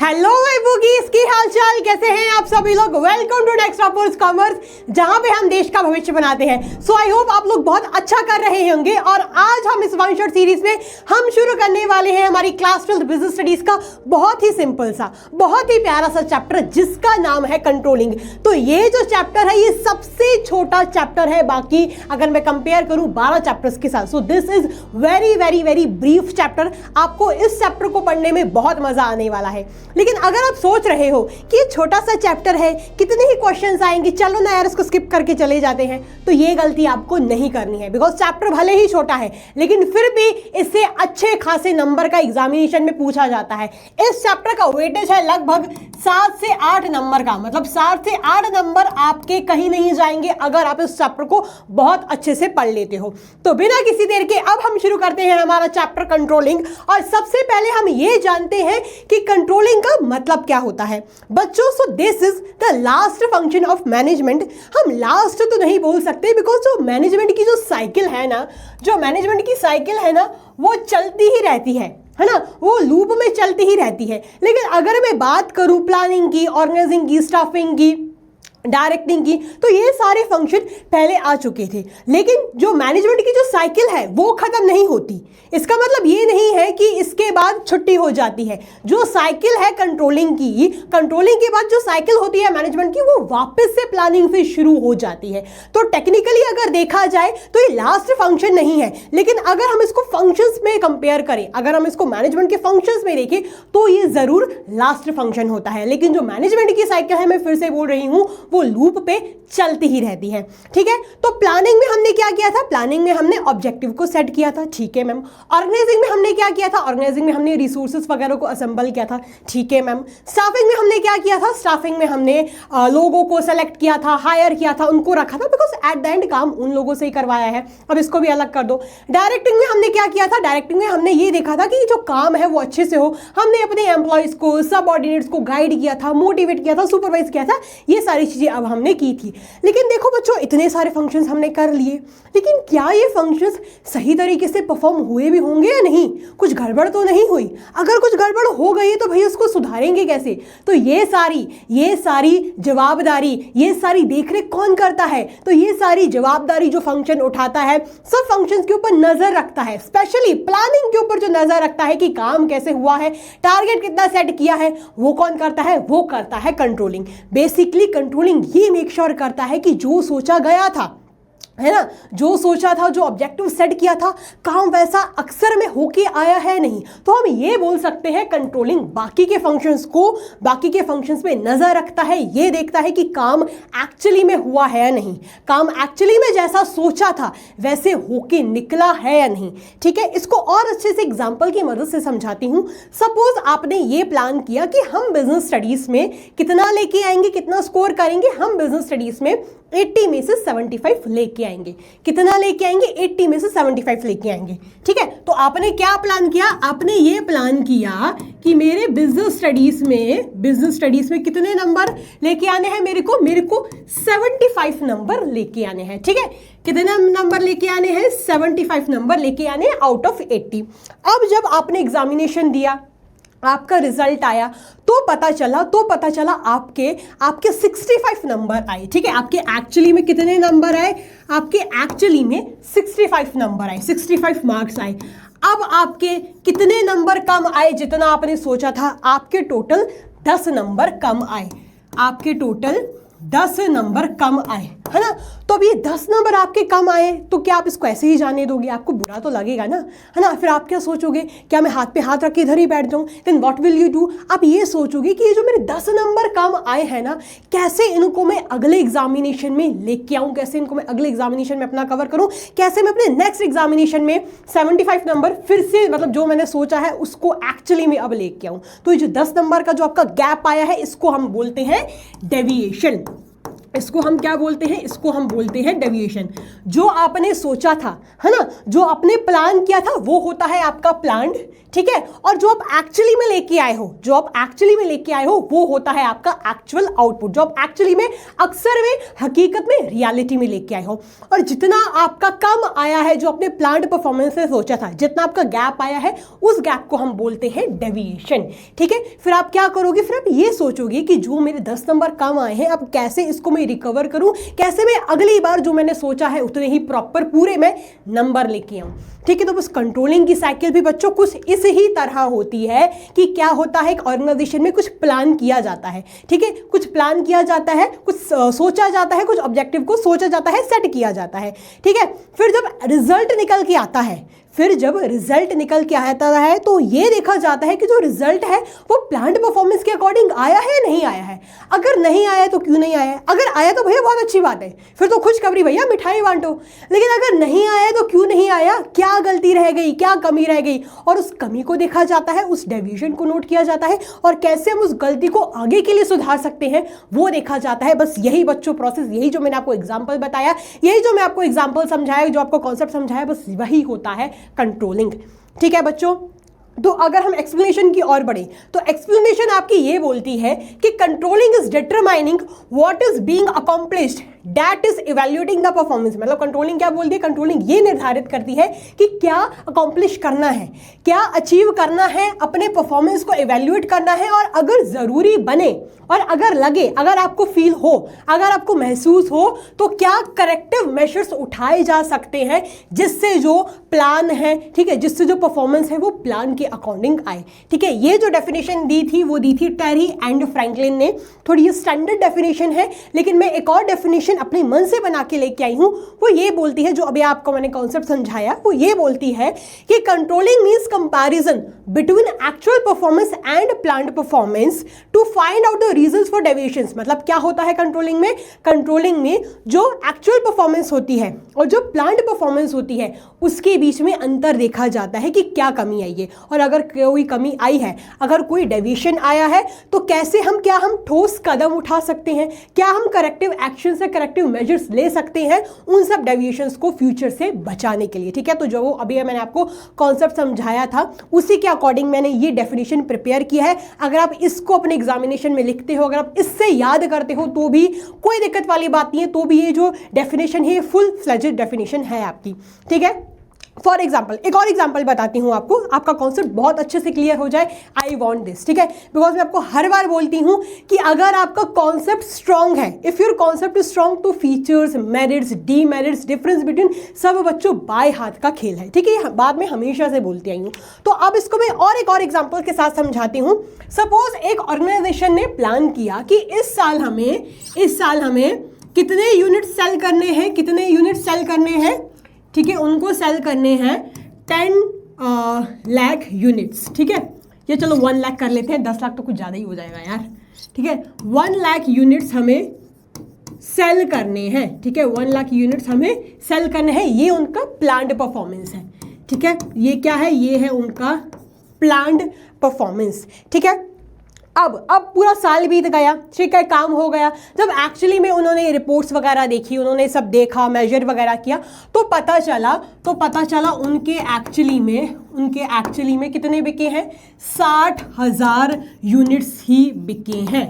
Hello my bookies, की हाल चाल, कैसे हैं आप सभी लोग। Welcome to next offers commerce, जहां पे हम देश का भविष्य बनाते हैं। सो आई होप आप लोग बहुत अच्छा कर रहे होंगे। और आज हम इस वन शॉट सीरीज में हम शुरू करने वाले हैं हमारी क्लास 12 बिजनेस स्टडीज का बहुत ही सिंपल सा, बहुत ही प्यारा सा चैप्टर जिसका नाम है कंट्रोलिंग। तो ये जो चैप्टर है ये सबसे छोटा चैप्टर है बाकी अगर मैं कंपेयर करूं 12 चैप्टर्स के साथ। So this is very very very brief chapter. आपको इस चैप्टर को पढ़ने में बहुत मजा आने वाला है। लेकिन अगर आप सोच रहे हो कि ये छोटा सा चैप्टर है, कितने ही क्वेश्चंस आएंगे, चलो ना यार इसको स्किप करके चले जाते हैं, तो ये गलती आपको नहीं करनी है। बिकॉज चैप्टर भले ही छोटा है लेकिन फिर भी इससे अच्छे खासे नंबर का एग्जामिनेशन में पूछा जाता है। इस चैप्टर का वेटेज है लगभग 7 से 8 नंबर का, मतलब 7 से 8 नंबर आपके कहीं नहीं जाएंगे अगर आप इस चैप्टर को बहुत अच्छे से पढ़ लेते हो। तो बिना किसी देर के अब हम शुरू करते हैं हमारा चैप्टर कंट्रोलिंग। और सबसे पहले हम ये जानते हैं कि कंट्रोलिंग का मतलब क्या होता है बच्चों। So this is the last function of management. हम लास्ट तो नहीं बोल सकते बिकॉज जो मैनेजमेंट की जो साइकिल है ना, जो मैनेजमेंट की साइकिल है ना, वो चलती ही रहती है ना, वो लूप में चलती ही रहती है। लेकिन अगर मैं बात करूं प्लानिंग की, ऑर्गेनाइजिंग की, स्टाफिंग की, डायरेक्टिंग की, तो ये सारे फंक्शन पहले आ चुके थे। लेकिन जो मैनेजमेंट की जो साइकिल है वो खत्म नहीं होती। इसका मतलब ये नहीं है कि इसके बाद छुट्टी हो जाती है। जो साइकिल है कंट्रोलिंग की, कंट्रोलिंग के बाद जो साइकिल होती है मैनेजमेंट की, वो वापस से प्लानिंग से शुरू हो जाती है। तो टेक्निकली अगर देखा जाए तो ये लास्ट फंक्शन नहीं है। लेकिन अगर हम इसको फंक्शंस में कंपेयर करें, अगर हम इसको मैनेजमेंट के फंक्शंस में देखें, तो ये जरूर लास्ट फंक्शन होता है। लेकिन जो मैनेजमेंट की साइकिल है, मैं फिर से बोल रही हूं, वो लूप पे चलती ही रहती है। ठीक है, तो प्लानिंग में हमने क्या किया था? प्लानिंग में हमने ऑब्जेक्टिव को सेट किया था, ठीक है मैम। ऑर्गेनाइजिंग में हमने क्या किया था? ऑर्गेनाइजिंग में हमने रिसोर्सेज वगैरह को असेंबल किया था, ठीक है मैम। स्टाफिंग में हमने क्या किया था? स्टाफिंग में हमने लोगों को सेलेक्ट किया था, हायर किया था, उनको रखा था, बिकॉज एट द एंड काम उन लोगों से ही करवाया है। अब इसको भी अलग कर दो। डायरेक्टिंग में हमने क्या किया था? डायरेक्टिंग में हमने ये देखा था कि जो काम है वो अच्छे से हो। हमने अपने एम्प्लॉयज को, सबऑर्डिनेट्स को गाइड किया था, मोटिवेट किया था, सुपरवाइज किया था। ये सारी चीजें अब हमने की थी। लेकिन देखो बच्चों, इतने सारे फंक्शंस हमने कर लिए, लेकिन क्या ये फंक्शंस सही तरीके से परफॉर्म हुए भी होंगे या नहीं? कुछ गड़बड़ तो नहीं हुई? अगर कुछ गड़बड़ हो गई तो भाई उसको सुधारेंगे कैसे? तो ये सारी जवाबदारी, ये सारी देखरेख कौन करता है? तो ये सारी जवाबदारी जो फंक्शन उठाता है, सब फंक्शंस के ऊपर नजर रखता है, स्पेशली प्लानिंग के ऊपर जो नजर रखता है कि काम कैसे हुआ है, टारगेट कितना सेट किया है, वो कौन करता है? वो करता है कंट्रोलिंग। बेसिकली कंट्रोलिंग ये मेक श्योर करता है कि जो सोचा गया था, है ना, जो सोचा था, जो ऑब्जेक्टिव सेट किया था, काम वैसा अक्सर में होके आया है नहीं। तो हम ये बोल सकते हैं कंट्रोलिंग बाकी के फंक्शंस पे नजर रखता है, ये देखता है कि काम एक्चुअली में हुआ है या नहीं, काम एक्चुअली में जैसा सोचा था वैसे होके निकला है या नहीं। ठीक है, इसको और अच्छे से एग्जांपल की मदद से समझाती हूँ। सपोज आपने ये प्लान किया कि हम बिजनेस स्टडीज में कितना लेके आएंगे, कितना स्कोर करेंगे। हम बिजनेस स्टडीज में 80 में से 75 लेके आएंगे। कितना लेके आएंगे? 80 में से 75 लेके आएंगे। ठीक है, तो आपने क्या प्लान किया? आपने ये प्लान किया कि मेरे बिजनेस स्टडीज में कितने नंबर लेके आने हैं? मेरे को 75 नंबर लेके आने हैं। ठीक है, कितने नंबर लेके आने हैं? 75 नंबर लेके आने हैं आउट ऑफ 80। अब जब आपने एग्जामिनेशन दिया, आपका रिजल्ट आया, तो पता चला आपके 65 नंबर आए। ठीक है, आपके एक्चुअली में कितने नंबर आए? आपके एक्चुअली में 65 नंबर आए, 65 मार्क्स आए। अब आपके कितने नंबर कम आए जितना आपने सोचा था? आपके टोटल 10 नंबर कम आए। आपके टोटल 10 नंबर कम आए, है ना। तो अब ये 10 नंबर आपके कम आए तो क्या आप इसको ऐसे ही जाने दोगे? आपको बुरा तो लगेगा ना, है ना। फिर आप क्या सोचोगे? क्या मैं हाथ पे हाथ रख के इधर ही बैठ जाऊं? Then what will you do? आप ये सोचोगे कि ये जो मेरे 10 नंबर कम आए हैं ना, कैसे इनको मैं अगले एग्जामिनेशन में लेके आऊं, कैसे इनको मैं अगले एग्जामिनेशन में अपना कवर करूं, कैसे मैं अपने नेक्स्ट एग्जामिनेशन में 75 नंबर फिर से, मतलब जो मैंने सोचा है उसको एक्चुअली में अब लेके आऊं। तो ये जो 10 नंबर का जो आपका गैप आया है, इसको हम बोलते हैं डेविएशन। इसको हम क्या बोलते हैं, इसको हम बोलते हैं डेविएशन। जो आपने सोचा था, है ना, जो आपने प्लान किया था वो होता है आपका प्लान्ड, ठीक है, और जो आप एक्चुअली में लेके आए हो, जो आप एक्चुअली में लेके आए हो वो होता है आपका एक्चुअल आउटपुट, जो आप एक्चुअली में, अक्सर में, हकीकत में, रियलिटी में लेके आए हो। और जितना आपका कम आया है जो अपने प्लान्ड परफॉर्मेंस से सोचा था, जितना आपका गैप आया है उस गैप को हम बोलते हैं डेविएशन, ठीक है। फिर आप क्या करोगे, फिर आप ये सोचोगे कि जो मेरे 10 नंबर कम आए हैं अब कैसे इसको मैं रिकवर करूं, कैसे मैं अगली बार जो मैंने सोचा है उतने ही प्रॉपर पूरे में नंबर लेके आऊं, ठीक है। तो बस कंट्रोलिंग की साइकिल भी बच्चों कुछ इस ही तरह होती है कि क्या होता है, एक ऑर्गेनाइजेशन में कुछ प्लान किया जाता है, ठीक है, कुछ प्लान किया जाता है, कुछ सोचा जाता है, कुछ ऑब्जेक्टिव को सोचा जाता है, सेट किया जाता है, ठीक है। फिर जब रिजल्ट निकल के आता है, फिर जब रिजल्ट निकल के आता है तो ये देखा जाता है कि जो रिजल्ट है वो प्लान्ड परफॉर्मेंस के अकॉर्डिंग आया है या नहीं आया है। अगर नहीं आया तो क्यों नहीं आया, अगर आया तो भैया बहुत अच्छी बात है, फिर तो खुशखबरी भैया, मिठाई बांटो। लेकिन अगर नहीं आया तो क्यों नहीं आया, क्या गलती रह गई, क्या कमी रह गई, और उस कमी को देखा जाता है, उस डेविएशन को नोट किया जाता है, और कैसे हम उस गलती को आगे के लिए सुधार सकते हैं वो देखा जाता है। बस यही बच्चों प्रोसेस, यही जो मैंने आपको एग्जाम्पल बताया, यही जो मैं आपको एग्जाम्पल समझाया, जो आपको कॉन्सेप्ट समझाया, बस वही होता है कंट्रोलिंग, ठीक है बच्चों। तो अगर हम एक्सप्लेनेशन की ओर बढ़े तो एक्सप्लेनेशन आपकी ये बोलती है कि controlling is determining what is being accomplished that is evaluating the performance. मतलब कंट्रोलिंग क्या बोलती है, कंट्रोलिंग ये निर्धारित करती है कि क्या अकॉम्प्लिश करना है, क्या अचीव करना है, अपने परफॉर्मेंस को इवैल्यूएट करना है, और अगर जरूरी बने और अगर लगे, अगर आपको फील हो, अगर आपको महसूस हो तो क्या करेक्टिव मेजर्स उठाए जा सकते हैं जिससे जो प्लान है, ठीक है, जिससे जो परफॉर्मेंस है वो प्लान के अकॉर्डिंग आए, ठीक है। ये जो डेफिनेशन दी थी वो दी थी टेरी एंड फ्रैंकलिन ने। थोड़ी ये स्टैंडर्ड डेफिनेशन है, लेकिन मैं एक और डेफिनेशन अपने मन से बना के लेके आई हूं। वो ये बोलती है, जो अभी आपको मैंने कॉन्सेप्ट समझाया, वो ये बोलती है कि controlling means comparison between actual performance and planned performance to find out the reasons for deviations. मतलब क्या होता है कंट्रोलिंग में, कंट्रोलिंग में जो एक्चुअल परफॉर्मेंस होती है और जो प्लान्ड परफॉर्मेंस होती है उसके बीच में अंतर देखा जाता है कि क्या कमी आई है, और अगर कोई कमी आई है, अगर कोई डेविएशन आया है तो कैसे हम, क्या हम ठोस कदम उठा सकते हैं, क्या हम करेक्टिव एक्शन से करेक्टिव मेजर्स ले सकते हैं उन सब डेविएशंस को फ्यूचर से बचाने के लिए, ठीक है। तो जो अभी मैंने आपको कॉन्सेप्ट समझाया था उसी के अकॉर्डिंग मैंने ये डेफिनेशन प्रिपेयर किया है। अगर आप इसको अपने एग्जामिनेशन में लिखते हो, अगर आप इससे याद करते हो तो भी कोई दिक्कत वाली बात नहीं है, तो भी ये जो डेफिनेशन है फुल फ्लेजेड डेफिनेशन है आपकी, ठीक है। फॉर एग्जाम्पल एक और एग्जाम्पल बताती हूँ आपको, आपका कॉन्सेप्ट बहुत अच्छे से क्लियर हो जाए। आई वॉन्ट दिस, ठीक है, बिकॉज मैं आपको हर बार बोलती हूँ कि अगर आपका कॉन्सेप्ट स्ट्रांग है, if your concept is strong, तो features, merits, demerits, difference between सब बच्चों बाय हाथ का खेल है, ठीक है। बाद में हमेशा से बोलती आई हूँ। तो अब इसको मैं और एक और एग्जाम्पल के साथ समझाती हूँ। सपोज एक ऑर्गेनाइजेशन ने प्लान किया कि इस साल हमें कितने यूनिट सेल करने हैं, कितने यूनिट सेल करने हैं, ठीक है, उनको सेल करने हैं 10 लाख यूनिट्स, ठीक है। ये चलो 1 लाख कर लेते हैं, 10 लाख तो कुछ ज़्यादा ही हो जाएगा यार, ठीक है। 1 लाख यूनिट्स हमें सेल करने हैं, ठीक है, 1 लाख यूनिट्स हमें सेल करने हैं। ये उनका प्लान्ड परफॉर्मेंस है, ठीक है। ये क्या है, ये है उनका प्लान्ड परफॉर्मेंस, ठीक है। अब पूरा साल बीत गया, ठीक है, काम हो गया। जब एक्चुअली में उन्होंने रिपोर्ट्स वगैरह देखी, उन्होंने सब देखा, मेजर वगैरह किया, तो पता चला उनके एक्चुअली में कितने बिके हैं, 60,000 यूनिट्स ही बिके हैं,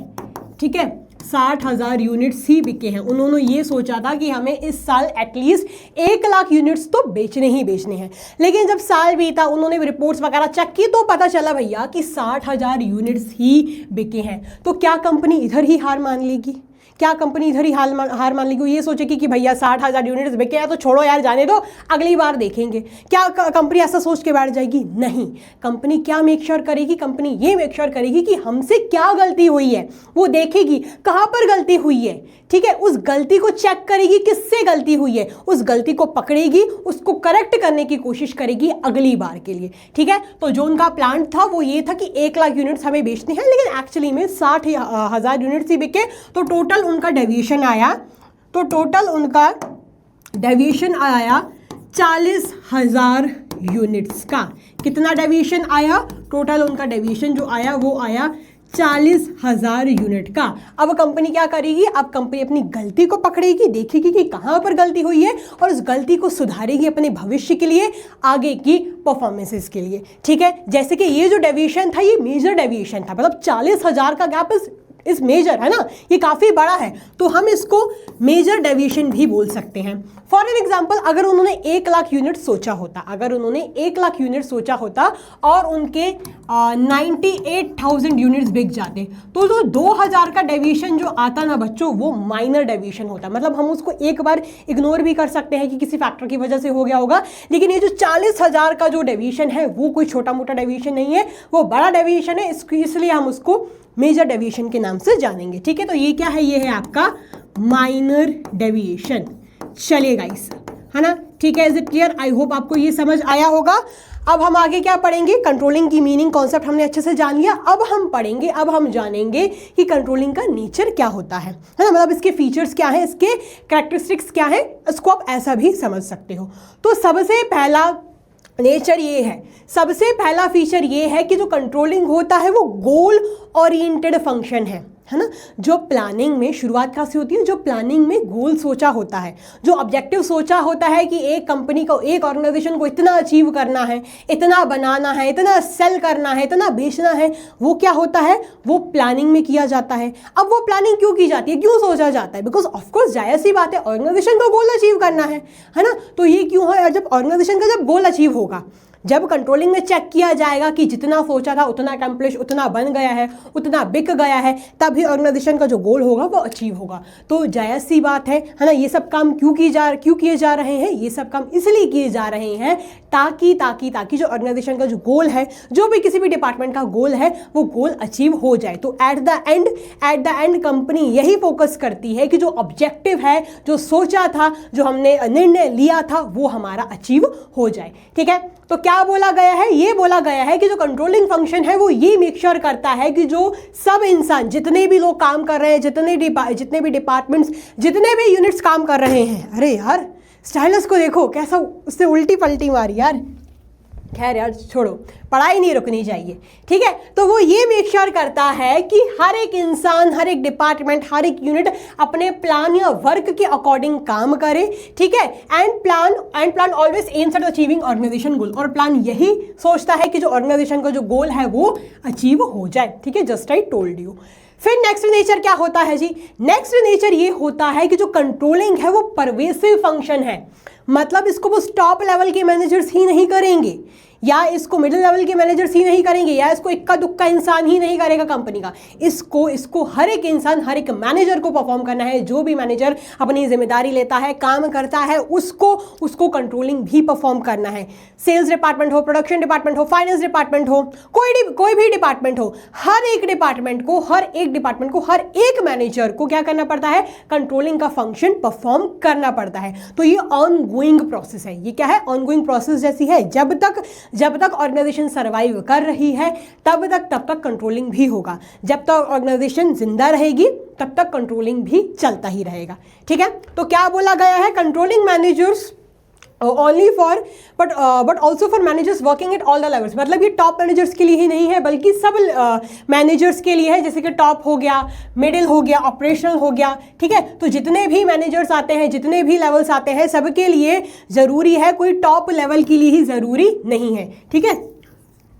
ठीक है, 60,000 यूनिट्स ही बिके हैं। उन्होंने ये सोचा था कि हमें इस साल एटलीस्ट 1 लाख यूनिट्स तो बेचने ही बेचने हैं। लेकिन जब साल बीता, उन्होंने रिपोर्ट्स वगैरह चेक की, तो पता चला भैया कि 60,000 यूनिट्स ही बिके हैं। तो क्या कंपनी इधर ही हार मान लेगी, क्या कंपनी इधर ही हार मान लेगी? वो ये सोचेगी कि भैया 60,000 यूनिट्स बिके हैं तो छोड़ो यार, जाने दो, अगली बार देखेंगे। क्या कंपनी ऐसा सोच के बैठ जाएगी? नहीं। कंपनी क्या मेक श्योर करेगी? कंपनी ये मेक श्योर करेगी कि हमसे क्या गलती हुई है, वो देखेगी कहाँ पर गलती हुई है, ठीक है, उस गलती को चेक करेगी किससे गलती हुई है, उस गलती को पकड़ेगी, उसको करेक्ट करने की कोशिश करेगी अगली बार के लिए, ठीक है। तो जो उनका प्लान था वो ये था कि 1 लाख यूनिट्स हमें बेचने हैं, लेकिन एक्चुअली में 60,000 यूनिट्स ही बिके। तो टोटल उनका डेविएशन आया 40,000 यूनिट्स का। कितना डेविएशन आया? टोटल उनका डेविएशन जो आया वो आया 40,000 यूनिट का। अब कंपनी क्या करेगी, अब कंपनी अपनी गलती को पकड़ेगी, देखेगी कि कहाँ पर गलती हुई है और उस गलती को सुधारेगी अपने भविष्य के लिए, आगे की परफॉर्मेंसेस के लिए। ठीक है, जैसे कि ये जो डेविएशन था ये मेजर डेविएशन था, मतलब 40,000 का गैप इस मेजर है ना, ये काफ़ी बड़ा है, तो हम इसको मेजर डेविएशन भी बोल सकते हैं। फॉर एन एग्जाम्पल, अगर उन्होंने 1 लाख यूनिट सोचा होता, अगर उन्होंने 1 लाख यूनिट सोचा होता और उनके 98,000 यूनिट्स बिक जाते, तो जो 2,000 का डेविएशन जो आता ना बच्चों, वो माइनर डेविएशन होता। मतलब हम उसको एक बार इग्नोर भी कर सकते हैं कि किसी फैक्टर की वजह से हो गया होगा, लेकिन ये जो 40,000 का जो डेविएशन है वो कोई छोटा मोटा डेविएशन नहीं है, वो बड़ा डेविएशन है, इसलिए हम उसको मेजर डेविएशन के नाम से जानेंगे। ठीक है, तो ये क्या है, ये है आपका माइनर डेविएशन। चलिए गाइस, है ना, ठीक है, is it clear? I hope आपको ये समझ आया होगा। अब हम आगे क्या पढ़ेंगे, कंट्रोलिंग की मीनिंग कॉन्सेप्ट हमने अच्छे से जान लिया। अब हम पढ़ेंगे, अब हम जानेंगे कि कंट्रोलिंग का नेचर क्या होता है ना, मतलब इसके फीचर्स क्या है, इसके कैरेक्टरिस्टिक्स क्या है, इसको आप ऐसा भी समझ सकते हो। तो सबसे पहला नेचर ये है, सबसे पहला फीचर ये है कि जो कंट्रोलिंग होता है वो गोल ओरिएंटेड फंक्शन है ना। जो प्लानिंग में शुरुआत कहाँ से होती है, जो प्लानिंग में गोल सोचा होता है, जो ऑब्जेक्टिव सोचा होता है कि एक कंपनी को, एक ऑर्गेनाइजेशन को इतना अचीव करना है, इतना बनाना है, इतना सेल करना है, इतना बेचना है, वो क्या होता है, वो प्लानिंग में किया जाता है। अब वो प्लानिंग क्यों की जाती है, क्यों सोचा जाता है, बिकॉज ऑफकोर्स जाहिर सी बात है ऑर्गेनाइजेशन का गोल अचीव करना है ना। तो ये क्यों है, जब ऑर्गेनाइजेशन का जब गोल अचीव होगा, जब कंट्रोलिंग में चेक किया जाएगा कि जितना सोचा था उतना अकम्प्लिश, उतना बन गया है, उतना बिक गया है, तभी ऑर्गेनाइजेशन का जो गोल होगा वो अचीव होगा। तो जायज़ सी बात है ना। ये सब काम क्यों किए जा रहे हैं, ये सब काम इसलिए किए जा रहे हैं ताकि जो ऑर्गेनाइजेशन का जो गोल है, जो भी किसी भी डिपार्टमेंट का गोल है, वो गोल अचीव हो जाए। तो एट द एंड कंपनी यही फोकस करती है कि जो ऑब्जेक्टिव है, जो सोचा था, जो हमने निर्णय लिया था, वो हमारा अचीव हो जाए। ठीक है, तो क्या बोला गया है, ये बोला गया है कि जो कंट्रोलिंग फंक्शन है वो ये मेक श्योर करता है कि जो सब इंसान, जितने भी लोग काम कर रहे हैं, जितने भी डिपार्टमेंट्स, जितने भी यूनिट्स काम कर रहे हैं, अरे यार स्टाइलस को देखो कैसा उससे उल्टी पलटी मारी यार, खैर यार छोड़ो, पढ़ाई नहीं रुकनी चाहिए। ठीक है, तो वो ये मेक श्योर करता है कि हर एक इंसान, हर एक डिपार्टमेंट, हर एक यूनिट अपने प्लान या वर्क के अकॉर्डिंग काम करे। ठीक है, and plan always aims at achieving organisation goal, और प्लान यही सोचता है कि जो ऑर्गेनाइजेशन का जो गोल है वो अचीव हो जाए। ठीक है, जस्ट आई टोल्ड यू। फिर नेक्स्ट नेचर क्या होता है जी, नेक्स्ट नेचर ये होता है कि जो कंट्रोलिंग है वो परवेसिव फंक्शन है। मतलब इसको वो टॉप लेवल के मैनेजर्स ही नहीं करेंगे, या इसको मिडिल लेवल के मैनेजर्स ही नहीं करेंगे, या इसको इक्का दुक्का इंसान ही नहीं करेगा कंपनी का, इसको हर एक इंसान, हर एक मैनेजर को परफॉर्म करना है। जो भी मैनेजर अपनी जिम्मेदारी लेता है, काम करता है, उसको कंट्रोलिंग भी परफॉर्म करना है। सेल्स डिपार्टमेंट हो, प्रोडक्शन डिपार्टमेंट हो, फाइनेंस डिपार्टमेंट हो, कोई भी डिपार्टमेंट हो, हर एक डिपार्टमेंट को, हर एक मैनेजर को क्या करना पड़ता है, कंट्रोलिंग का फंक्शन परफॉर्म करना पड़ता है। तो ये ऑन गोइंग प्रोसेस है। ये क्या है, ऑन गोइंग प्रोसेस जैसी है। जब तक ऑर्गेनाइजेशन सर्वाइव कर रही है तब तक कंट्रोलिंग भी होगा। जब तक ऑर्गेनाइजेशन जिंदा रहेगी तब तक कंट्रोलिंग भी चलता ही रहेगा। ठीक है, तो क्या बोला गया है, controlling managers only for but also for managers working at all the levels. मतलब ये टॉप मैनेजर्स के लिए ही नहीं है, बल्कि सब मैनेजर्स के लिए है। जैसे कि टॉप हो गया, मिडिल हो गया, ऑपरेशनल हो गया। ठीक है, तो जितने भी मैनेजर्स आते हैं, जितने भी लेवल्स आते हैं, सबके लिए ज़रूरी है, कोई टॉप लेवल के लिए ही ज़रूरी नहीं है। ठीक है,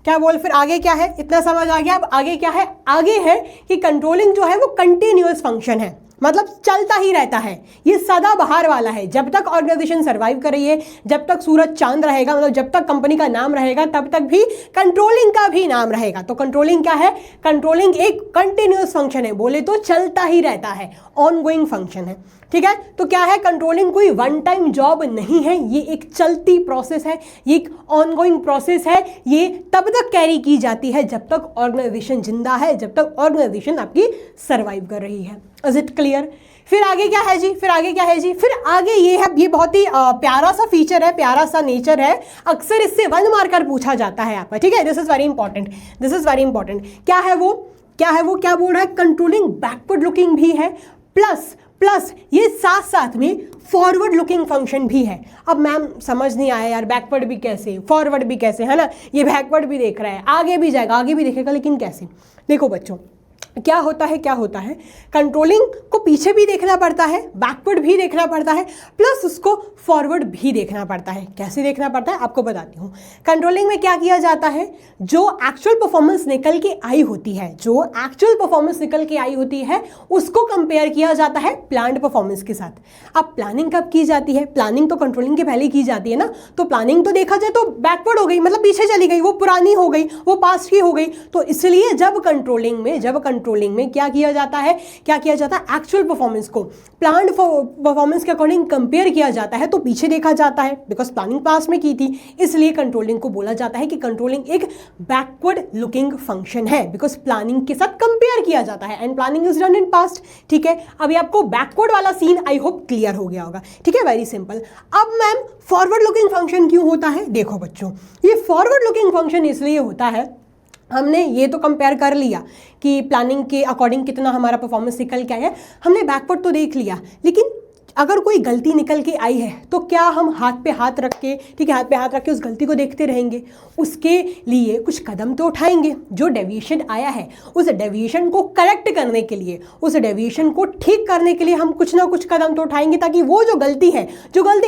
क्या बोल, फिर आगे क्या है, इतना समझ आ गया। अब आगे क्या है, आगे है कि कंट्रोलिंग जो है वो कंटिन्यूअस फंक्शन है, मतलब चलता ही रहता है। ये सदाबहार वाला है। जब तक ऑर्गेनाइजेशन सर्वाइव कर रही है, जब तक सूरज चांद रहेगा, मतलब जब तक कंपनी का नाम रहेगा, तब तक भी कंट्रोलिंग का भी नाम रहेगा। तो कंट्रोलिंग क्या है, कंट्रोलिंग एक कंटिन्यूअस फंक्शन है, बोले तो चलता ही रहता है, ऑनगोइंग फंक्शन है। ठीक है, तो क्या है, कंट्रोलिंग कोई वन टाइम जॉब नहीं है, ये एक चलती प्रोसेस है, ये एक ऑनगोइंग प्रोसेस है। ये तब तक कैरी की जाती है जब तक ऑर्गेनाइजेशन जिंदा है, जब तक ऑर्गेनाइजेशन आपकी सर्वाइव कर रही है। Is it clear? फिर आगे क्या है जी, फिर आगे ये है, ये बहुत ही प्यारा सा फीचर है, प्यारा सा नेचर है। अक्सर इससे 1 मार्कर पूछा जाता है आपका। ठीक है, दिस इज वेरी इंपॉर्टेंट। क्या है वो, क्या बोल रहा है, कंट्रोलिंग बैकवर्ड लुकिंग भी है, प्लस ये साथ में फॉरवर्ड लुकिंग फंक्शन भी है। अब मैम समझ नहीं आया यार, बैकवर्ड भी कैसे, फॉरवर्ड भी कैसे, है ना। ये बैकवर्ड भी देख रहा है, आगे भी जाएगा, आगे भी देखेगा, लेकिन कैसे। देखो बच्चों, क्या होता है कंट्रोलिंग को पीछे भी देखना पड़ता है, बैकवर्ड भी देखना पड़ता है, प्लस उसको फॉरवर्ड भी देखना पड़ता है। कैसे देखना पड़ता है आपको बताती हूँ। कंट्रोलिंग में क्या किया जाता है, जो एक्चुअल परफॉर्मेंस निकल के आई होती है उसको कंपेयर किया जाता है प्लान्ड परफॉर्मेंस के साथ। अब प्लानिंग कब की जाती है, प्लानिंग तो कंट्रोलिंग के पहले की जाती है ना, तो प्लानिंग तो देखा जाए तो बैकवर्ड हो गई, मतलब पीछे चली गई, वो पुरानी हो गई, वो पास्ट की हो गई। तो इसलिए जब कंट्रोलिंग में क्या किया जाता है एक्चुअल परफॉर्मेंस को प्लान्ड परफॉर्मेंस के अकॉर्डिंग कंपेयर किया जाता है, तो पीछे देखा जाता है, बिकॉज प्लानिंग पास्ट में की थी, इसलिए कंट्रोलिंग को बोला जाता है कि कंट्रोलिंग एक बैकवर्ड लुकिंग फंक्शन है, बिकॉज प्लानिंग के साथ कंपेयर किया जाता है and planning is done in past. ठीक है, अभी आपको बैकवर्ड वाला सीन आई होप क्लियर हो गया होगा। ठीक है, वेरी सिंपल। अब मैम फॉरवर्ड लुकिंग फंक्शन क्यों होता है? देखो बच्चों, ये फॉरवर्ड लुकिंग फंक्शन इसलिए होता है, हमने ये तो कंपेयर कर लिया कि प्लानिंग के अकॉर्डिंग कितना हमारा परफॉर्मेंस निकल के आया है, हमने बैकवर्ड तो देख लिया, लेकिन अगर कोई गलती निकल के आई है तो क्या हम हाथ पे हाथ रख के, ठीक है, हाथ पे हाथ रख के उस गलती को देखते रहेंगे? उसके लिए कुछ कदम तो उठाएंगे। जो डेविएशन आया है उस डेविएशन को करेक्ट करने के लिए, उस डेविएशन को ठीक करने के लिए हम कुछ ना कुछ कदम तो उठाएंगे, ताकि वो जो गलती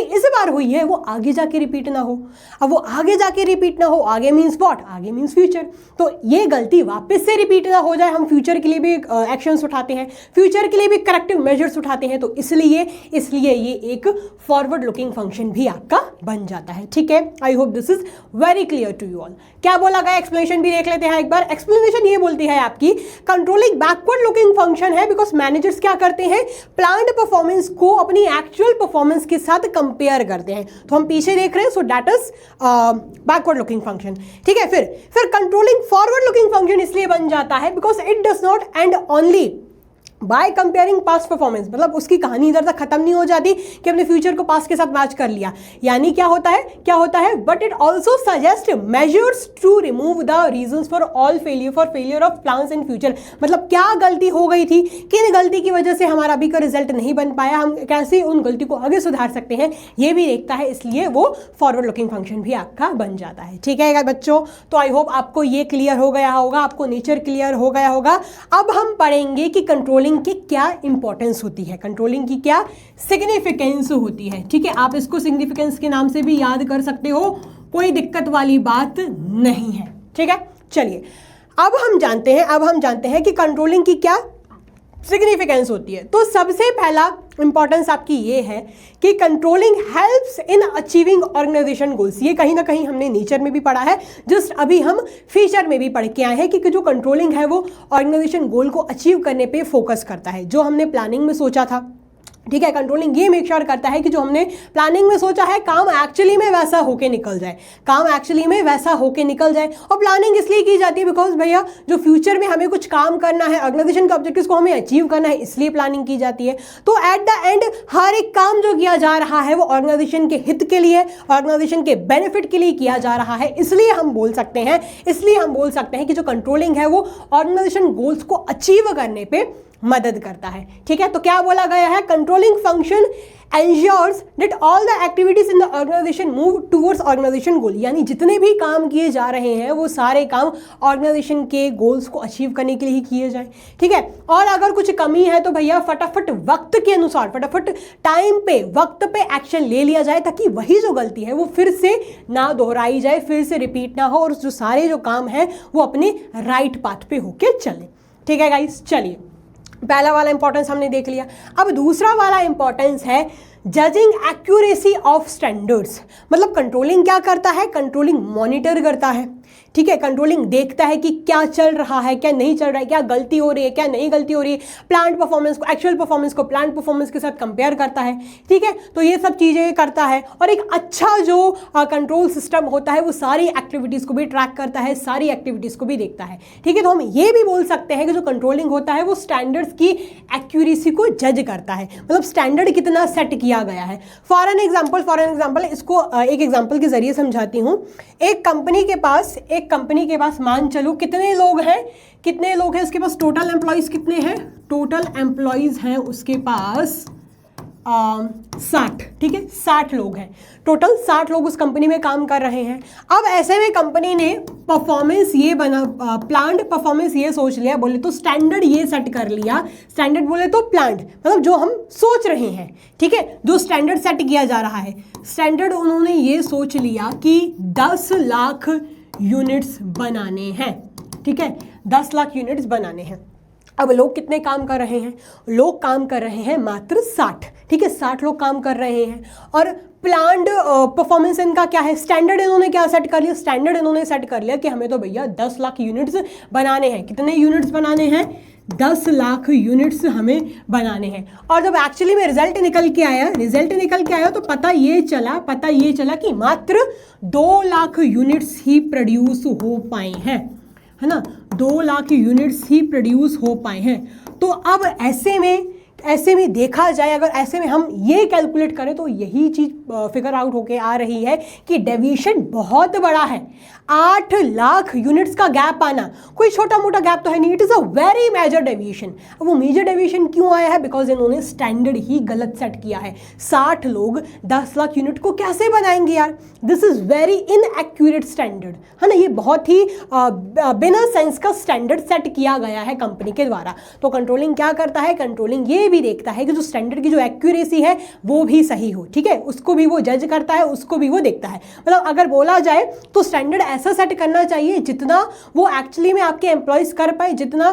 इस बार हुई है वो आगे जाके रिपीट ना हो। अब वो आगे जाके रिपीट ना हो, आगे मीन्स व्हाट? आगे मीन्स फ्यूचर। तो ये गलती वापस से रिपीट ना हो जाए, हम फ्यूचर के लिए भी एक्शंस उठाते हैं, फ्यूचर के लिए भी करेक्टिव मेजर्स उठाते हैं। तो इसलिए ये एक फॉरवर्ड लुकिंग फंक्शन भी आपका बन जाता है। ठीक है, I hope this is very clear to you all. क्या बोला गया, एक्सप्लेनेशन भी देख लेते हैं एक बार। एक्सप्लेनेशन ये बोलती है आपकी, कंट्रोलिंग बैकवर्ड लुकिंग फंक्शन है बिकॉज मैनेजर्स क्या करते हैं, प्लान्ड परफॉर्मेंस को अपनी एक्चुअल परफॉर्मेंस के साथ कंपेयर करते हैं। तो हम पीछे देख रहे हैं, so that is backward looking function. ठीक है, फिर कंट्रोलिंग फॉरवर्ड लुकिंग फंक्शन इसलिए बन जाता है because it does not and only by comparing past performance. मतलब उसकी कहानी इधर तक खत्म नहीं हो जाती कि अपने फ्यूचर को पास्ट के साथ मैच कर लिया। यानी क्या होता है but it also suggest measures to remove the reasons for failure of plans in future. मतलब क्या गलती हो गई थी, किन गलती की वजह से हमारा अभी का रिजल्ट नहीं बन पाया, हम कैसे उन गलती को आगे सुधार सकते हैं, ये भी देखता है। इसलिए वो फॉरवर्ड लुकिंग फंक्शन भी आपका बन जाता है। ठीक है बच्चों, तो आई होप आपको ये क्लियर हो गया होगा, आपको नेचर क्लियर हो गया होगा। अब हम पढ़ेंगे कि कंट्रोलिंग की क्या इंपॉर्टेंस होती है, कंट्रोलिंग की क्या सिग्निफिकेंस होती है। ठीक है, आप इसको सिग्निफिकेंस के नाम से भी याद कर सकते हो, कोई दिक्कत वाली बात नहीं है। ठीक है, चलिए अब हम जानते हैं कि कंट्रोलिंग की क्या सिग्निफिकेंस होती है। तो सबसे पहला इंपॉर्टेंस आपकी ये है कि controlling helps in achieving organisation goals. ये कहीं ना कहीं हमने नेचर में भी पढ़ा है, जस्ट अभी हम फीचर में भी पढ़ के आए हैं कि जो कंट्रोलिंग है वो ऑर्गेनाइजेशन गोल को अचीव करने पे फोकस करता है, जो हमने प्लानिंग में सोचा था। ठीक है, कंट्रोलिंग ये मेक श्योर करता है कि जो हमने प्लानिंग में सोचा है काम एक्चुअली में वैसा होके निकल जाए, और प्लानिंग इसलिए की जाती है बिकॉज भैया जो फ्यूचर में हमें कुछ काम करना है, ऑर्गेनाइजेशन के ऑब्जेक्टिव्स को हमें अचीव करना है, इसलिए प्लानिंग की जाती है। तो एट द एंड हर एक काम जो किया जा रहा है वो ऑर्गेनाइजेशन के हित के लिए, ऑर्गेनाइजेशन के बेनिफिट के लिए किया जा रहा है। इसलिए हम बोल सकते हैं कि जो कंट्रोलिंग है वो ऑर्गेनाइजेशन गोल्स को अचीव करने पे मदद करता है। ठीक है, तो क्या बोला गया है, controlling function ensures that all the activities in the organisation move towards organisation goal. यानी जितने भी काम किए जा रहे हैं वो सारे काम ऑर्गेनाइजेशन के गोल्स को अचीव करने के लिए ही किए जाए। ठीक है, और अगर कुछ कमी है तो भैया फटाफट वक्त के अनुसार, फटाफट टाइम पे, वक्त पे एक्शन ले लिया जाए, ताकि वही जो गलती है वो फिर से ना दोहराई जाए, फिर से रिपीट ना हो, और जो सारे जो काम है वो अपने राइट पाथ पे होके चले। ठीक है गाइस, चलिए पहला वाला इंपॉर्टेंस हमने देख लिया। अब दूसरा वाला इंपॉर्टेंस है जजिंग एक्यूरेसी ऑफ स्टैंडर्ड्स। मतलब कंट्रोलिंग क्या करता है, कंट्रोलिंग मॉनिटर करता है। ठीक है, कंट्रोलिंग देखता है कि क्या चल रहा है, क्या नहीं चल रहा है, क्या गलती हो रही है, क्या नहीं गलती हो रही है, प्लान्ड परफॉर्मेंस को, एक्चुअल परफॉर्मेंस को प्लान्ड परफॉर्मेंस के साथ कंपेयर करता है। ठीक है, तो ये सब चीज़ें करता है, और एक अच्छा जो कंट्रोल सिस्टम होता है वो सारी एक्टिविटीज़ को भी ट्रैक करता है, सारी एक्टिविटीज़ को भी देखता है। ठीक है, तो हम ये भी बोल सकते हैं कि जो कंट्रोलिंग होता है वो स्टैंडर्ड्स की एक्यूरेसी को जज करता है, मतलब स्टैंडर्ड कितना सेट किया गया है। फॉर एन एग्जाम्पल इसको एक एग्जाम्पल के जरिए समझाती हूँ। एक कंपनी के पास मान चलो कितने लोग हैं उसके पास, टोटल एम्प्लॉइज कितने हैं, टोटल एम्प्लॉइज हैं उसके पास 60, ठीक है, 60 लोग हैं टोटल, 60 लोग उस कंपनी में काम कर रहे हैं। अब ऐसे में कंपनी ने परफॉर्मेंस ये प्लान्ड परफॉर्मेंस ये सोच लिया, बोले तो स्टैंडर्ड ये सेट कर लिया, स्टैंडर्ड बोले तो प्लान्ड मतलब जो हम सोच रहे हैं, ठीक है, जो स्टैंडर्ड सेट किया जा रहा है, स्टैंडर्ड उन्होंने ये सोच लिया कि 10 लाख यूनिट्स बनाने हैं, ठीक है, 10 लाख यूनिट्स बनाने हैं। अब लोग कितने काम कर रहे हैं? लोग काम कर रहे हैं मात्र 60, ठीक है, 60 लोग काम कर रहे हैं। और प्लान्ड परफॉर्मेंस इनका क्या है? स्टैंडर्ड इन्होंने क्या सेट कर लिया? स्टैंडर्ड इन्होंने सेट कर लिया कि हमें तो भैया 10 लाख यूनिट्स बनाने हैं। कितने यूनिट्स बनाने हैं? 10 लाख यूनिट्स हमें बनाने हैं। और जब एक्चुअली में रिजल्ट निकल के आया तो पता ये चला कि मात्र 2 लाख यूनिट्स ही प्रोड्यूस हो पाए हैं, है ना, 2 लाख यूनिट्स ही प्रोड्यूस हो पाए हैं। तो अब ऐसे में देखा जाए, अगर ऐसे में हम ये कैलकुलेट करें तो यही चीज़ फिगर आउट होके आ रही है कि डेविएशन बहुत बड़ा है। 8 लाख यूनिट्स का गैप आना कोई छोटा मोटा गैप तो है नहीं, it is a very major deviation. अब वो मेजर डेविएशन क्यों आया है? बिकॉज इन्होंने स्टैंडर्ड ही गलत सेट किया है। 60 लोग 10 लाख यूनिट को कैसे बनाएंगे यार? This is very inaccurate standard, है ना, ये बहुत ही बिना सेंस का स्टैंडर्ड सेट किया गया है कंपनी के द्वारा। तो कंट्रोलिंग क्या करता है? कंट्रोलिंग ये भी देखता है कि जो स्टैंडर्ड की जो एक्यूरेसी है वो भी सही हो, ठीक है, उसको भी वो जज करता है, उसको भी वो देखता है। मतलब अगर बोला जाए तो स्टैंडर्ड ऐसा सेट करना चाहिए जितना वो एक्चुअली में आपके एम्प्लॉयज कर पाए, जितना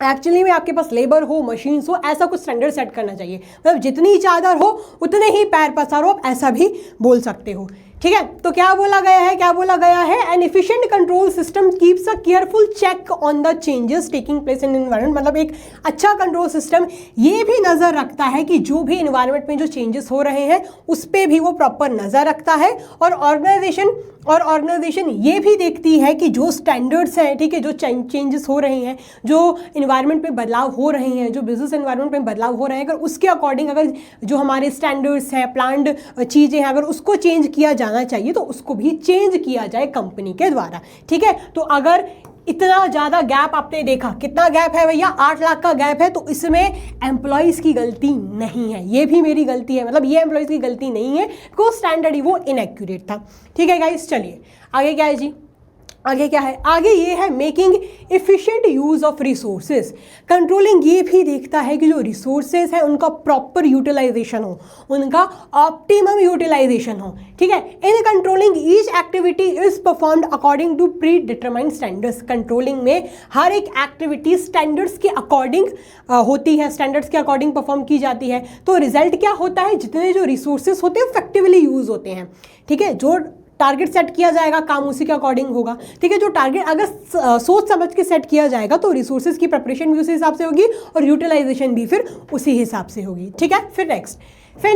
एक्चुअली में आपके पास लेबर हो, मशीन्स हो, ऐसा कुछ स्टैंडर्ड सेट करना चाहिए। मतलब जितनी चादर हो उतने ही पैर पसारो, आप ऐसा भी बोल सकते हो, ठीक है। तो क्या बोला गया है? An efficient control system keeps a careful check on the changes taking place in environment. मतलब एक अच्छा कंट्रोल सिस्टम ये भी नज़र रखता है कि जो भी एनवायरनमेंट में जो चेंजेस हो रहे हैं उस पर भी वो प्रॉपर नज़र रखता है। और ऑर्गेनाइजेशन ये भी देखती है कि जो स्टैंडर्ड्स हैं, ठीक है, जो चेंजेस हो रहे हैं, जो इन्वायरमेंट में बदलाव हो रहे हैं, जो बिजनेस एनवायरनमेंट में बदलाव हो रहे हैं, अगर उसके अकॉर्डिंग अगर जो हमारे स्टैंडर्ड्स हैं, प्लान्ड चीज़ें हैं, अगर उसको चेंज किया जाना चाहिए तो उसको भी चेंज किया जाए कंपनी के द्वारा, ठीक है। तो अगर इतना ज़्यादा गैप आपने देखा, कितना गैप है भैया? 8 लाख का गैप है। तो इसमें एम्प्लॉयज़ की गलती नहीं है, ये भी मेरी गलती है, मतलब ये एम्प्लॉयज़ की गलती नहीं है, बिकॉज स्टैंडर्ड ही वो इनएक्यूरेट था, ठीक है गाइस। चलिए आगे क्या है जी? आगे ये है making efficient use of resources. Controlling ये भी देखता है कि जो रिसोर्सेज है उनका प्रॉपर यूटिलाइजेशन हो, उनका ऑप्टिमम यूटिलाइजेशन हो, ठीक है। In controlling each activity is performed according to predetermined standards. Controlling में हर एक एक्टिविटी स्टैंडर्ड्स के अकॉर्डिंग होती है, स्टैंडर्ड्स के अकॉर्डिंग परफॉर्म की जाती है। तो रिजल्ट क्या होता है? जितने जो रिसोर्सेज होते हैं इफेक्टिवली यूज होते हैं, ठीक है। जो टारगेट सेट किया जाएगा काम उसी के अकॉर्डिंग होगा, ठीक है। जो टारगेट अगर सोच समझ के सेट किया जाएगा तो रिसोर्सेज की प्रिपरेशन भी उसी हिसाब से होगी और यूटिलाइजेशन भी फिर उसी हिसाब से होगी, ठीक है। फिर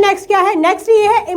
नेक्स्ट क्या है? नेक्स्ट ये है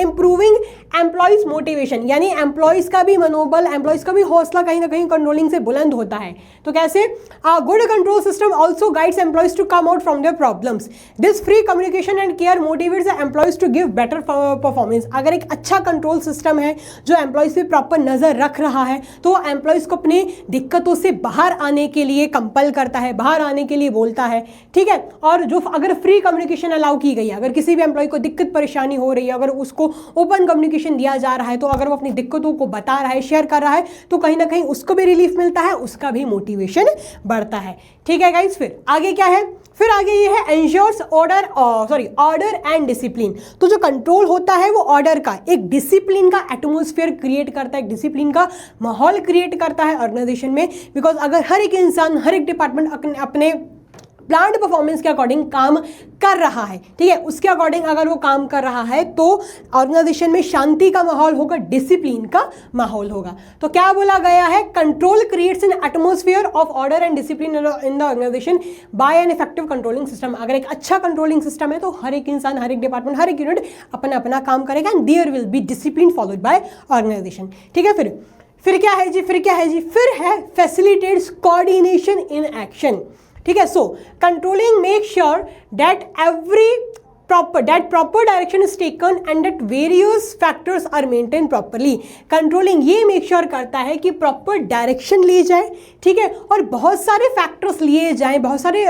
इम्प्रूविंग एम्प्लॉयज मोटिवेशन, यानी एम्प्लॉयज का भी मनोबल, एम्प्लॉयज का भी हौसला कहीं ना कहीं कंट्रोलिंग से बुलंद होता है। तो कैसे? Good control system also guides employees to come out from their problems. This free communication and care motivates the employees to give better performance. अगर एक अच्छा कंट्रोल सिस्टम है जो एम्प्लॉयज पे प्रॉपर नजर रख रहा है तो वो एम्प्लॉयज को अपनी दिक्कतों से बाहर आने के लिए कंपल करता है, बाहर आने के लिए बोलता है, ठीक है। और जो अगर फ्री कम्युनिकेशन अलाउ की गई है, अगर किसी भी एम्प्लॉय को दिक्कत परेशानी हो रही है, अगर उसको ओपन कम्युनिकेशन दिया जा रहा है, तो अगर वो अपनी दिक्कतों को बता रहा है, शेयर कर रहा है, तो कहीं ना कहीं उसको भी रिलीफ मिलता है, उसका भी मोटिवेशन बढ़ता है, ठीक है गाइस। फिर आगे क्या है? फिर आगे ये है एंश्योर्स ऑर्डर एंड डिसिप्लिन। तो जो कंट्रोल होता है वो ऑर्डर का, एक डिसिप्लिन का एटमॉस्फेयर क्रिएट करता है, एक डिसिप्लिन का माहौल क्रिएट करता है ऑर्गेनाइजेशन में। बिकॉज अगर हर एक इंसान, हर एक डिपार्टमेंट अपने प्लान्ड परफॉर्मेंस के अकॉर्डिंग काम कर रहा है, ठीक है, उसके अकॉर्डिंग अगर वो काम कर रहा है तो ऑर्गेनाइजेशन में शांति का माहौल होगा, डिसिप्लिन का माहौल होगा। तो क्या बोला गया है? Control creates an atmosphere of order and discipline in the organisation by an effective controlling system. अगर एक अच्छा कंट्रोलिंग सिस्टम है तो हर एक इंसान, हर एक डिपार्टमेंट, हर एक यूनिट अपना अपना काम करेगा and there will be discipline followed by organisation, ठीक है। फिर क्या है जी? फिर है फैसिलिटेट्स कोऑर्डिनेशन इन एक्शन, ठीक है। So controlling make sure that every proper direction is taken and that various factors are maintained properly. Controlling ये make sure करता है कि proper direction ली जाए, ठीक है, और बहुत सारे factors लिए जाएं, बहुत सारे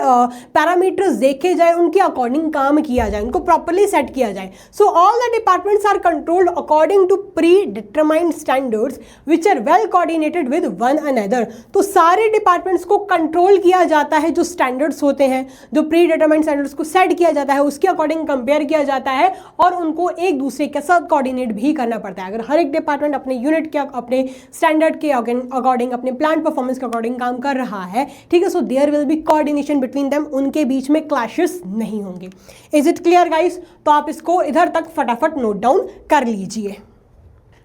parameters देखे जाए, उनके according काम किया जाए, उनको properly set किया जाए. So all the departments are controlled according to predetermined standards which are well coordinated with one another. तो सारे departments को control किया जाता है, जो standards होते हैं, जो predetermined standards को set किया जाता है, उसके according कंपेयर किया जाता है और उनको एक दूसरे के साथ कोऑर्डिनेट भी करना पड़ता है. अगर हर एक डिपार्टमेंट अपने यूनिट के, अपने स्टैंडर्ड के अकॉर्डिंग, अपने प्लान परफॉर्मेंस के अकॉर्डिंग काम कर रहा है, ठीक है, so there will be coordination between them, उनके बीच में क्लैशेस नहीं होंगे. Is it clear guys? तो आप इसको इधर तक फटाफट नोट डाउन कर लीजिए.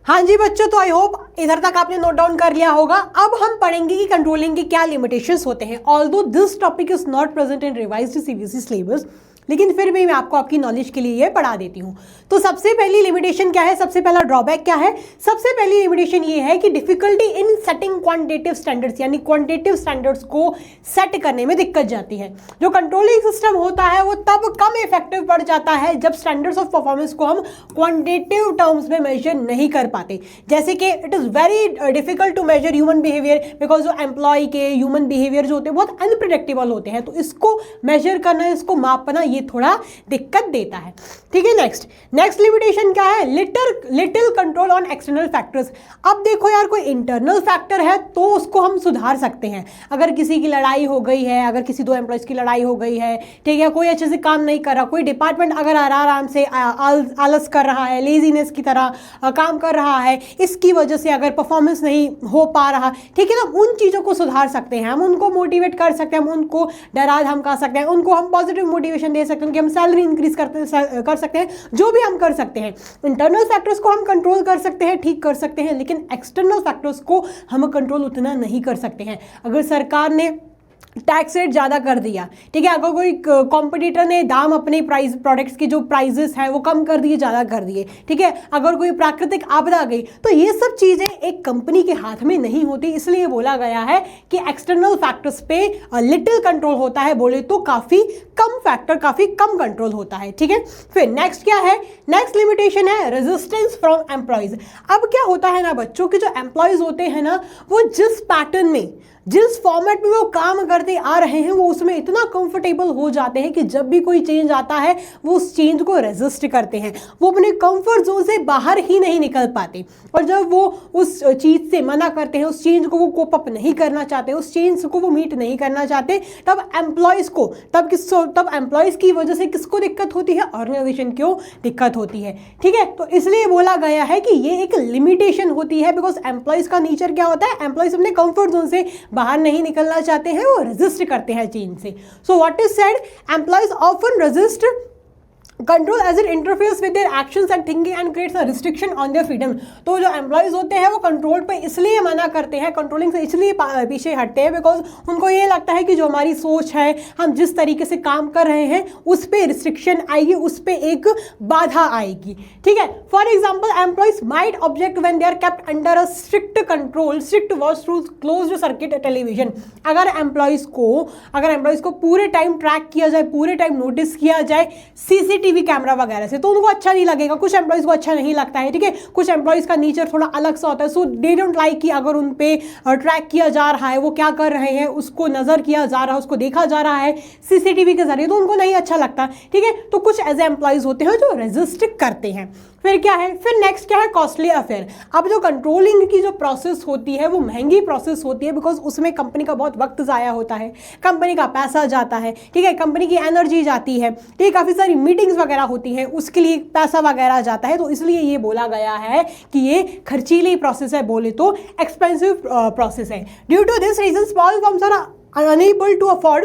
हाँ जी बच्चों, तो आई होप इधर तक आपने नोट डाउन कर लिया होगा. अब हम पढ़ेंगे कि कंट्रोलिंग के क्या लिमिटेशंस होते हैं. Although this topic is not present in revised CBSE syllabus, लेकिन फिर भी मैं आपको आपकी नॉलेज के लिए ये पढ़ा देती हूँ. तो सबसे पहली लिमिटेशन क्या है, सबसे पहला ड्रॉबैक क्या है? सबसे पहली लिमिटेशन ये है कि difficulty in setting quantitative standards, यानी क्वांटिटेटिव स्टैंडर्ड्स को सेट करने में दिक्कत जाती है. जो कंट्रोलिंग सिस्टम होता है वो तब कम इफेक्टिव पड़ जाता है जब स्टैंडर्ड्स ऑफ परफॉर्मेंस को हम क्वांटिटेटिव टर्म्स में मेजर नहीं कर पाते. जैसे कि it is very difficult to measure human behaviour, because जो एम्प्लॉय के ह्यूमन बिहेवियर जो होते हैं बहुत अनप्रिडिक्टेबल होते हैं, तो इसको मेजर करना, इसको मापना, ये थोड़ा दिक्कत देता है. ठीक है, नेक्स्ट लिमिटेशन क्या है? Little control on external factors. अब देखो यार, कोई इंटरनल फैक्टर है तो उसको हम सुधार सकते हैं. अगर किसी की लड़ाई हो गई है, अगर किसी दो एम्प्लॉयज की लड़ाई हो गई है, ठीक है, कोई अच्छे से काम नहीं कर रहा, कोई डिपार्टमेंट अगर आराम से आलस कर रहा है, लेजीनेस की तरह काम कर रहा है, इसकी वजह से अगर परफॉर्मेंस नहीं हो पा रहा, ठीक है ना, उन चीज़ों को सुधार सकते हैं हम, उनको मोटिवेट कर सकते हैं, हम उनको डरा धमका सकते हैं, उनको हम पॉजिटिव मोटिवेशन दे सकते हैं, हम सैलरी इंक्रीज कर सकते हैं, जो भी हम कर सकते हैं. इंटरनल फैक्टर्स को हम कंट्रोल कर सकते हैं, ठीक कर सकते हैं, लेकिन एक्सटर्नल फैक्टर्स को हम कंट्रोल उतना नहीं कर सकते हैं. अगर सरकार ने टैक्स रेट ज़्यादा कर दिया, ठीक है, अगर कोई कॉम्पिटिटर ने दाम अपने प्राइस, प्रोडक्ट्स के जो प्राइजेस हैं वो कम कर दिए, ज़्यादा कर दिए, ठीक है, अगर कोई प्राकृतिक आपदा आ गई, तो ये सब चीज़ें एक कंपनी के हाथ में नहीं होती. इसलिए बोला गया है कि एक्सटर्नल फैक्टर्स पे लिटिल कंट्रोल होता है, बोले तो काफ़ी कम कंट्रोल होता है. ठीक है, फिर नेक्स्ट क्या है? नेक्स्ट लिमिटेशन है रेजिस्टेंस फ्रॉम एम्प्लॉयज. अब क्या होता है ना बच्चों, कि जो एम्प्लॉयज होते हैं ना, वो जिस पैटर्न में, जिस फॉर्मेट में वो काम करते आ रहे हैं, वो उसमें इतना कंफर्टेबल हो जाते हैं कि जब भी कोई चेंज आता है वो उस चेंज को रेजिस्ट करते हैं. वो अपने कंफर्ट जोन से बाहर ही नहीं निकल पाते, और जब वो उस चीज़ से मना करते हैं, उस चेंज को वो कोप अप नहीं करना चाहते, उस चेंज को वो मीट नहीं करना चाहते, तब एम्प्लॉयज़ की वजह से किसको दिक्कत होती है? ऑर्गेनाइजेशन को दिक्कत होती है. ठीक है, तो इसलिए बोला गया है कि ये एक लिमिटेशन होती है, बिकॉज एम्प्लॉयज़ का नेचर क्या होता है? एम्प्लॉयज़ अपने कंफर्ट जोन से बाहर नहीं निकलना चाहते हैं, वो रेजिस्ट करते हैं चेंज से. So what is said? Employees often resist control as it interferes with their actions and thinking and creates a restriction on their freedom. तो जो एम्प्लॉयज होते हैं वो कंट्रोल पे इसलिए मना करते हैं, कंट्रोलिंग से इसलिए पीछे हटते हैं, बिकॉज उनको ये लगता है कि जो हमारी सोच है, हम जिस तरीके से काम कर रहे हैं, उस पर रिस्ट्रिक्शन आएगी, उस पर एक बाधा आएगी. ठीक है, for example employees might object when they are kept under a strict control, strict watch through closed circuit television. अगर एम्प्लॉयज को पूरे टाइम ट्रैक किया जाए, पूरे टाइम नोटिस किया जाए सीसीटीवी कैमरा वगैरह से, तो उनको अच्छा नहीं लगेगा. कुछ एम्प्लॉयज को अच्छा नहीं लगता है. ठीक है, कुछ एम्प्लॉयज का नेचर थोड़ा अलग सा होता है, सो दे डोंट लाइक कि अगर उन पे ट्रैक किया जा रहा है, वो क्या कर रहे हैं, उसको नजर किया जा रहा है, उसको देखा जा रहा है सीसीटीवी के जरिए, तो उनको नहीं अच्छा लगता. ठीक है, तो कुछ ऐसे एम्प्लॉयज होते हैं जो रेजिस्ट करते हैं. फिर क्या है? फिर नेक्स्ट क्या है? Costly affair. अब जो कंट्रोलिंग की जो प्रोसेस होती है वो महंगी प्रोसेस होती है, बिकॉज उसमें कंपनी का बहुत वक्त ज़ाया होता है, कंपनी का पैसा जाता है, ठीक है, कंपनी की एनर्जी जाती है, ठीक है, काफ़ी सारी मीटिंग्स वगैरह होती हैं, उसके लिए पैसा वगैरह जाता है. तो इसलिए ये बोला गया है कि ये खर्चीली प्रोसेस है, बोले तो एक्सपेंसिव प्रोसेस है. Due to this reason small firms are unable to afford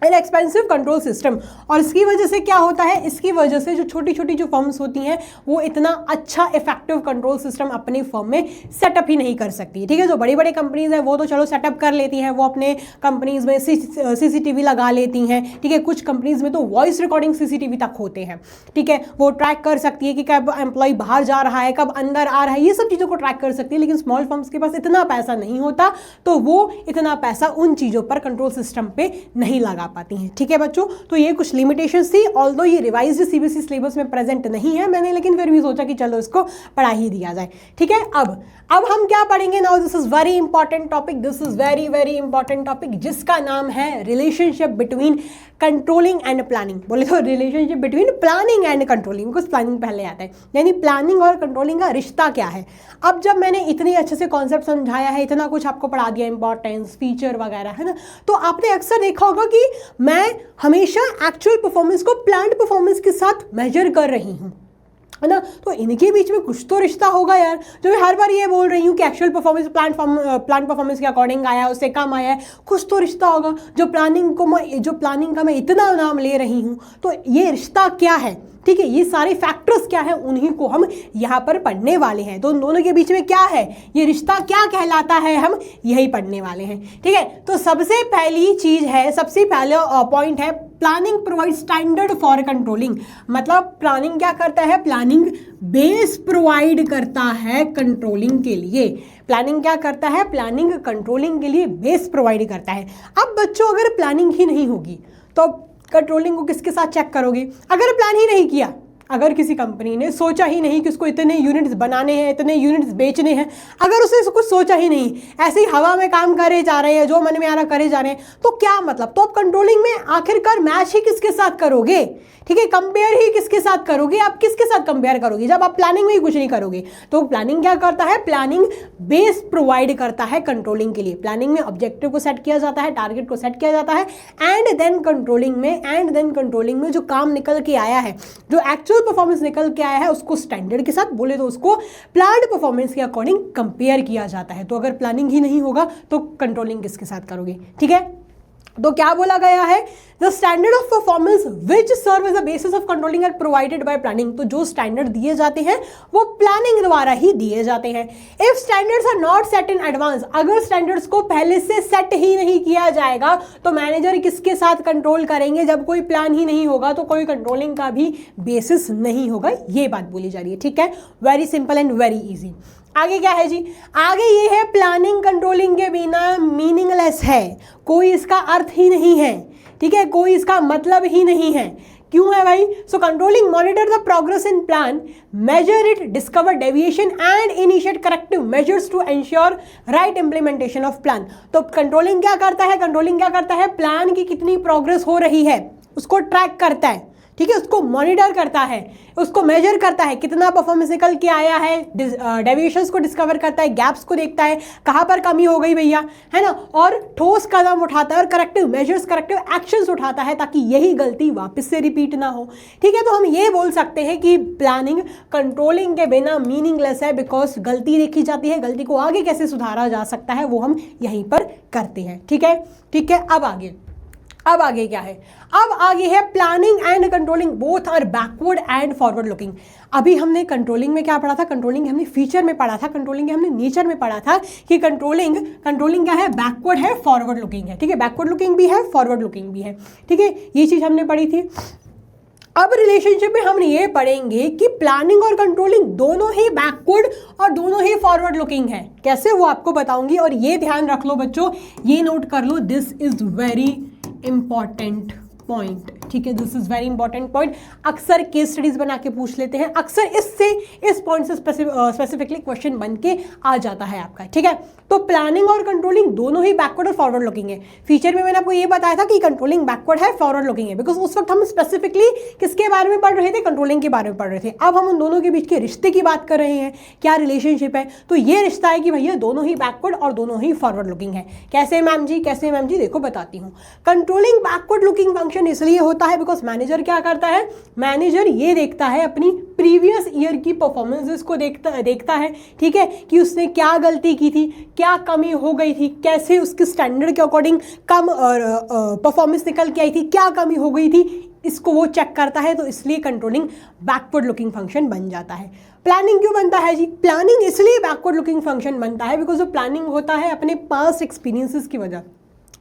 an expensive control system. और इसकी वजह से क्या होता है? इसकी वजह से जो छोटी छोटी जो फर्म्स होती हैं वो इतना अच्छा इफेक्टिव कंट्रोल सिस्टम अपनी फर्म में सेटअप ही नहीं कर सकती. ठीक है, जो बड़ी बड़ी कंपनीज हैं वो तो चलो सेटअप कर लेती हैं, वो अपने कंपनीज में सीसीटीवी लगा लेती हैं. ठीक है, कुछ कंपनीज में तो वॉइस रिकॉर्डिंग सीसीटीवी तक होते हैं. ठीक है, वो ट्रैक कर सकती है कि कब एम्प्लॉय बाहर जा रहा है, कब अंदर आ रहा है, ये सब चीज़ों को ट्रैक कर सकती है. लेकिन स्मॉल फर्म्स के पास इतना पैसा नहीं होता, तो वो इतना पैसा उन चीज़ों पर कंट्रोल सिस्टम पे नहीं लगा पाती हैं। ठीक है बच्चों, तो ये कुछ लिमिटेशंस थी, ऑल्दो ये रिवाइज्ड सीबीएसई सिलेबस में प्रेजेंट नहीं है मैंने, लेकिन फिर भी सोचा कि चलो इसको पढ़ा ही दिया जाए। ठीक है, अब हम क्या पढ़ेंगे now, this is very important topic, this is very very important topic, जिसका नाम है relationship between controlling and planning. बोले तो relationship between planning and controlling, because planning पहले आता है, यानी प्लानिंग और कंट्रोलिंग का रिश्ता क्या है। अब जब मैंने इतनी अच्छे से कॉन्सेप्ट समझाया है, इतना कुछ आपको पढ़ा दिया, इंपॉर्टेंस, फीचर वगैरह, है ना, तो आपने अक्सर देखा होगा कि मैं हमेशा एक्चुअल परफॉर्मेंस को प्लान्ड परफॉर्मेंस के साथ मेजर कर रही हूँ, है ना। तो इनके बीच में कुछ तो रिश्ता होगा यार, जो मैं हर बार ये बोल रही हूँ कि एक्चुअल परफॉर्मेंस प्लान परफॉर्मेंस के अकॉर्डिंग आया है, उससे कम आया है, कुछ तो रिश्ता होगा। जो प्लानिंग का मैं इतना नाम ले रही हूँ, तो ये रिश्ता क्या है, ठीक है, ये सारे फैक्टर्स क्या है, उन्हीं को हम यहाँ पर पढ़ने वाले हैं। तो उन दोनों के बीच में क्या है, ये रिश्ता क्या कहलाता है, हम यही पढ़ने वाले हैं। ठीक है, तो सबसे पहली चीज है, सबसे पहला पॉइंट है, planning provide standard for controlling. मतलब प्लानिंग क्या करता है, प्लानिंग बेस प्रोवाइड करता है कंट्रोलिंग के लिए। प्लानिंग क्या करता है, प्लानिंग कंट्रोलिंग के लिए बेस प्रोवाइड करता है। अब बच्चों, अगर प्लानिंग ही नहीं होगी तो कंट्रोलिंग को किसके साथ चेक करोगे? अगर प्लान ही नहीं किया, अगर किसी कंपनी ने सोचा ही नहीं कि उसको इतने यूनिट्स बनाने हैं, इतने यूनिट्स बेचने हैं, अगर उसने कुछ सोचा ही नहीं, ऐसे ही हवा में काम करे जा रहे हैं, जो मन में आ रहा करे जा रहे हैं, तो क्या मतलब? तो आप कंट्रोलिंग में आखिरकार मैच ही किसके साथ करोगे? ठीक है, कंपेयर ही किसके साथ करोगे? आप किसके साथ कंपेयर करोगे जब आप प्लानिंग में ही कुछ नहीं करोगे? तो प्लानिंग क्या करता है, प्लानिंग बेस प्रोवाइड करता है कंट्रोलिंग के लिए। प्लानिंग में ऑब्जेक्टिव को सेट किया जाता है, टारगेट को सेट किया जाता है, एंड देन कंट्रोलिंग में जो काम निकल के आया है, जो एक्चुअल परफॉर्मेंस निकल के आया है, उसको स्टैंडर्ड के साथ, बोले तो उसको प्लान्ड परफॉर्मेंस के अकॉर्डिंग कंपेयर किया जाता है। तो अगर प्लानिंग ही नहीं होगा तो कंट्रोलिंग किसके साथ करोगे? ठीक है, तो क्या बोला गया है, the standard of performance which serve as the basis of controlling are provided by planning. तो जो स्टैंडर्ड दिए जाते हैं वो प्लानिंग द्वारा ही दिए जाते हैं। If standards are not set in advance, अगर स्टैंडर्ड्स को पहले से सेट ही नहीं किया जाएगा तो मैनेजर किसके साथ कंट्रोल करेंगे? जब कोई प्लान ही नहीं होगा तो कोई कंट्रोलिंग का भी बेसिस नहीं होगा, ये बात बोली जा रही है। ठीक है, very simple and very easy. आगे क्या है जी, आगे ये है, प्लानिंग कंट्रोलिंग के बिना मीनिंगलेस है, कोई इसका अर्थ ही नहीं है। ठीक है, कोई इसका मतलब ही नहीं है। क्यों है भाई? So controlling monitor the progress in plan, measure it, discover deviation and initiate corrective measures to ensure right implementation of plan. तो कंट्रोलिंग क्या करता है, कंट्रोलिंग क्या करता है, प्लान की कितनी प्रोग्रेस हो रही है उसको ट्रैक करता है। ठीक है, उसको मॉनिटर करता है, उसको मेजर करता है, कितना परफॉर्मेंस निकल के आया है, डेविएशंस को डिस्कवर करता है, गैप्स को देखता है, कहाँ पर कमी हो गई भैया, है ना, और ठोस कदम उठाता है और करेक्टिव मेजर्स, करेक्टिव एक्शंस उठाता है ताकि यही गलती वापस से रिपीट ना हो। ठीक है, तो हम ये बोल सकते हैं कि प्लानिंग कंट्रोलिंग के बिना मीनिंगलेस है, बिकॉज गलती देखी जाती है, गलती को आगे कैसे सुधारा जा सकता है वो हम यहीं पर करते हैं। ठीक है, ठीक है, अब आगे क्या है, अब आगे है planning and controlling both are backward and forward looking. अभी हमने कंट्रोलिंग में क्या पढ़ा था, कंट्रोलिंग हमने फीचर में पढ़ा था, कंट्रोलिंग हमने नेचर में पढ़ा था कि कंट्रोलिंग क्या है, बैकवर्ड है, फॉरवर्ड लुकिंग है। ठीक है, बैकवर्ड लुकिंग भी है, फॉरवर्ड लुकिंग भी है। ठीक है, ये चीज हमने पढ़ी थी। अब रिलेशनशिप में हम ये पढ़ेंगे कि प्लानिंग और कंट्रोलिंग दोनों ही बैकवर्ड और दोनों ही फॉरवर्ड लुकिंग है। कैसे, वो आपको बताऊंगी। और ये ध्यान रख लो बच्चों, ये नोट कर लो, this is very important point. ठीक है, this is very important point. अक्सर केस स्टडीज बना के पूछ लेते हैं, अक्सर इस पॉइंट से स्पेसिफिकली क्वेश्चन बन के आ जाता है आपका। ठीक है, तो प्लानिंग और कंट्रोलिंग दोनों ही बैकवर्ड और फॉरवर्ड लुकिंग है। फीचर में मैंने आपको ये बताया था कि कंट्रोलिंग बैकवर्ड है, फॉरवर्ड लुकिंग है, बिकॉज उस वक्त हम स्पेसिफिकली किसके बारे में पढ़ रहे थे, कंट्रोलिंग के बारे में पढ़ रहे थे। अब हम उन दोनों के बीच के रिश्ते की बात कर रहे हैं, क्या रिलेशनशिप है। तो ये रिश्ता है कि भैया दोनों ही बैकवर्ड और दोनों ही फॉरवर्ड लुकिंग है। कैसे मैम जी, कैसे मैम जी, देखो बताती हूँ। कंट्रोलिंग बैकवर्ड लुकिंग फंक्शन इसलिए होता है बिकॉज मैनेजर क्या करता है, मैनेजर ये देखता है अपनी प्रीवियस ईयर की परफॉर्मेंसेस को देखता है। ठीक है, कि उसने क्या गलती की थी, क्या कमी हो गई थी, कैसे उसके स्टैंडर्ड के अकॉर्डिंग कम परफॉर्मेंस निकल के आई थी, क्या कमी हो गई थी, इसको वो चेक करता है। तो इसलिए कंट्रोलिंग बैकवर्ड लुकिंग फंक्शन बन जाता है। प्लानिंग क्यों बनता है जी, प्लानिंग इसलिए बैकवर्ड लुकिंग फंक्शन बनता है बिकॉज जो प्लानिंग होता है अपने पास्ट एक्सपीरियंसेस की वजह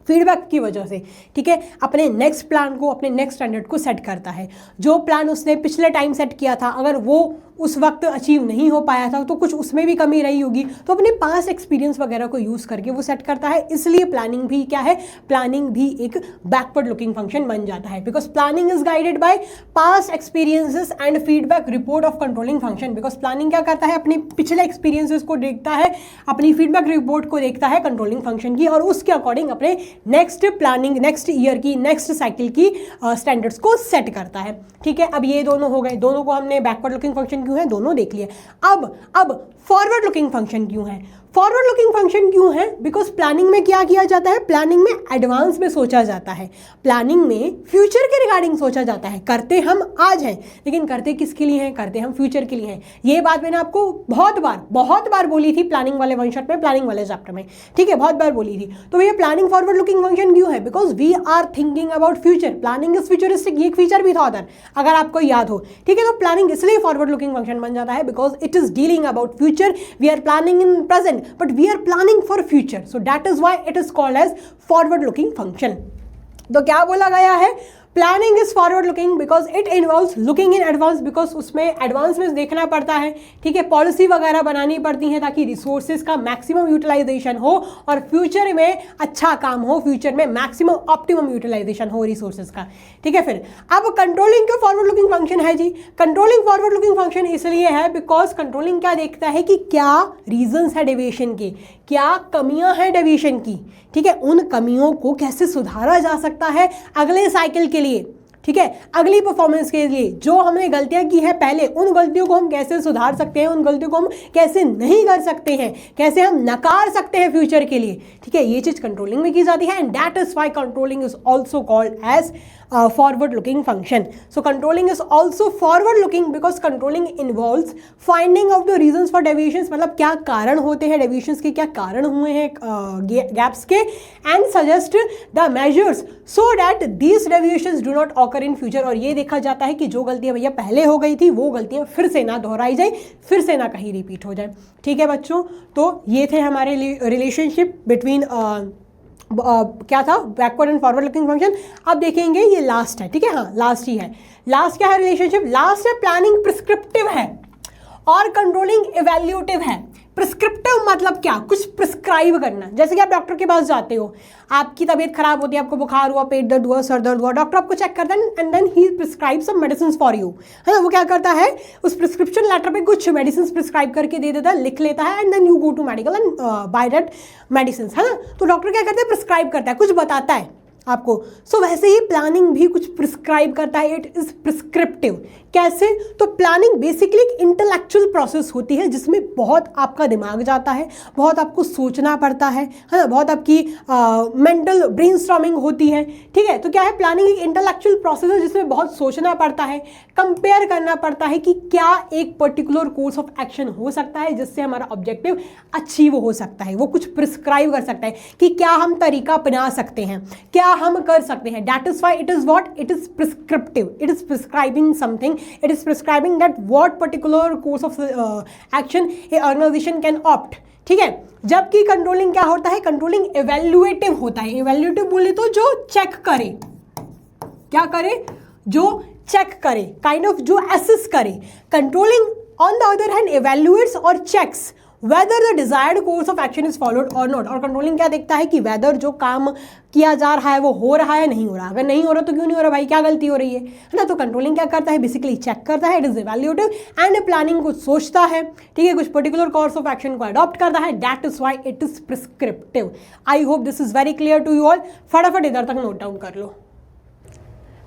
फीडबैक की वजह से, ठीक है, अपने नेक्स्ट प्लान को, अपने नेक्स्ट स्टैंडर्ड को सेट करता है। जो प्लान उसने पिछले टाइम सेट किया था, अगर वो उस वक्त अचीव नहीं हो पाया था तो कुछ उसमें भी कमी रही होगी, तो अपने पास एक्सपीरियंस वगैरह को यूज़ करके वो सेट करता है। इसलिए प्लानिंग भी क्या है, प्लानिंग भी एक बैकवर्ड लुकिंग फंक्शन बन जाता है, because planning is guided by past experiences and feedback report of controlling function. Because planning क्या करता है, अपने पिछले एक्सपीरियंसेस को देखता है, अपनी फीडबैक रिपोर्ट को देखता है कंट्रोलिंग फंक्शन की, और उसके अकॉर्डिंग अपने नेक्स्ट प्लानिंग, नेक्स्ट ईयर की, नेक्स्ट साइकिल की स्टैंडर्ड्स को सेट करता है। ठीक है, अब ये दोनों हो गए, दोनों को हमने बैकवर्ड लुकिंग फंक्शन क्यों है दोनों देख लिए। अब फॉरवर्ड लुकिंग फंक्शन क्यों है? फॉरवर्ड लुकिंग फंक्शन क्यों है? बिकॉज प्लानिंग में क्या किया जाता है, प्लानिंग में एडवांस में सोचा जाता है, प्लानिंग में फ्यूचर के रिगार्डिंग सोचा जाता है। करते हम आज हैं, लेकिन करते किसके लिए हैं, करते हम फ्यूचर के लिए हैं। ये बात मैंने आपको बहुत बार बोली थी प्लानिंग वाले वन शॉट में, प्लानिंग वाले चैप्टर में, ठीक है, बहुत बार बोली थी। तो ये प्लानिंग फॉरवर्ड लुकिंग फंक्शन क्यों है? Because we are thinking about future, planning is futuristic, ये एक फीचर भी था उधर, अगर आपको याद हो, ठीक है। तो प्लानिंग इसलिए फॉरवर्ड लुकिंग फंक्शन बन जाता है because it is dealing about future, we are planning in present but we are planning for future, so that is why it is called as forward looking function। तो क्या बोला गया है, planning is forward looking because it involves looking in advance, because उसमें advance में देखना पड़ता है, ठीक है, पॉलिसी वगैरह बनानी पड़ती है ताकि रिसोर्सेज का मैक्सिमम यूटिलाइजेशन हो और फ्यूचर में अच्छा काम हो, फ्यूचर में मैक्सिमम ऑप्टिमम यूटिलाइजेशन हो रिसोर्सेज का, ठीक है। फिर अब कंट्रोलिंग का फॉरवर्ड लुकिंग फंक्शन है जी। कंट्रोलिंग फॉरवर्ड लुकिंग फंक्शन इसलिए है बिकॉज कंट्रोलिंग क्या देखता है कि क्या रीजंस है डेविएशन के, क्या कमियां हैं डेविएशन की, ठीक है, उन कमियों को कैसे सुधारा जा सकता है अगले साइकिल के लिए, ठीक है, अगली परफॉर्मेंस के लिए। जो हमने गलतियां की है पहले, उन गलतियों को हम कैसे सुधार सकते हैं, उन गलतियों को हम कैसे नहीं कर सकते हैं, कैसे हम नकार सकते हैं फ्यूचर के लिए, ठीक है, ये चीज कंट्रोलिंग में की जाती है। And that is why controlling is also called as forward looking function। So controlling is also forward looking because controlling involves finding out the reasons for deviations, मतलब क्या कारण होते हैं deviations के, क्या कारण हुए हैं gaps के, and suggest the measures so that these deviations do not occur in future। और ये देखा जाता है कि जो गलतियां भैया पहले हो गई थी वो गलतियां फिर से ना दोहराई जाए, फिर से ना कहीं रिपीट हो जाए, ठीक है बच्चों। तो ये थे हमारे रिलेशनशिप बिटवीन क्या था, backward and forward looking function. अब देखेंगे ये लास्ट है, ठीक है, हाँ लास्ट ही है। लास्ट क्या है रिलेशनशिप? लास्ट है प्लानिंग प्रिस्क्रिप्टिव है और कंट्रोलिंग इवैल्यूएटिव है। प्रिस्क्रिप्टिव मतलब क्या, कुछ प्रिस्क्राइब करना। जैसे कि आप डॉक्टर के पास जाते हो, आपकी तबीयत खराब होती है, आपको बुखार हुआ, पेट दर्द हुआ, सर दर्द हुआ, डॉक्टर आपको चेक करता है एंड देन ही prescribe some medicine for you, है ना। वो क्या करता है, उस प्रिस्क्रिप्शन लेटर पे कुछ मेडिसिन प्रिस्क्राइब करके दे देता है, लिख लेता है, and then you go to medical and buy that medicine, है ना। तो डॉक्टर क्या करता है, प्रिस्क्राइब करता है, कुछ बताता है आपको। सो वैसे ही प्लानिंग भी कुछ प्रिस्क्राइब करता है, इट इज प्रिस्क्रिप्टिव। कैसे? तो प्लानिंग बेसिकली एक इंटेलेक्चुअल प्रोसेस होती है जिसमें बहुत आपका दिमाग जाता है, बहुत आपको सोचना पड़ता है ना, बहुत आपकी मेंटल ब्रेनस्टॉर्मिंग होती है, ठीक है। तो क्या है, प्लानिंग एक इंटेलेक्चुअल प्रोसेस है जिसमें बहुत सोचना पड़ता है, कंपेयर करना पड़ता है कि क्या एक पर्टिकुलर कोर्स ऑफ एक्शन हो सकता है जिससे हमारा ऑब्जेक्टिव अचीव हो सकता है। वो कुछ प्रिस्क्राइब कर सकता है कि क्या हम तरीका अपना सकते हैं, क्या हम कर सकते हैं। That is why it is what, it is prescriptive, it is prescribing something, it is prescribing that what particular course of action a organization can opt, ठीक है। जबकि कंट्रोलिंग क्या होता है, कंट्रोलिंग इवैल्यूएटिव होता है। इवैल्यूएटिव बोले तो जो चेक करे, क्या करे, जो चेक करे, काइंड ऑफ जो असेस करे। Controlling on the other hand evaluates और checks whether the desired course of action is followed or not। और कंट्रोलिंग क्या देखता है कि whether जो काम किया जा रहा है वो हो रहा है, नहीं हो रहा। अगर नहीं हो रहा तो क्यों नहीं हो रहा भाई, क्या गलती हो रही है ना। तो कंट्रोलिंग क्या करता है, बेसिकली चेक करता है, it is evaluative, and planning कुछ सोचता है, ठीक है, कुछ पर्टिकुलर कोर्स ऑफ एक्शन को अडॉप्ट करता है। That is why it is prescriptive. I hope this is very clear to you all. फटाफट इधर तक नोट डाउन कर लो।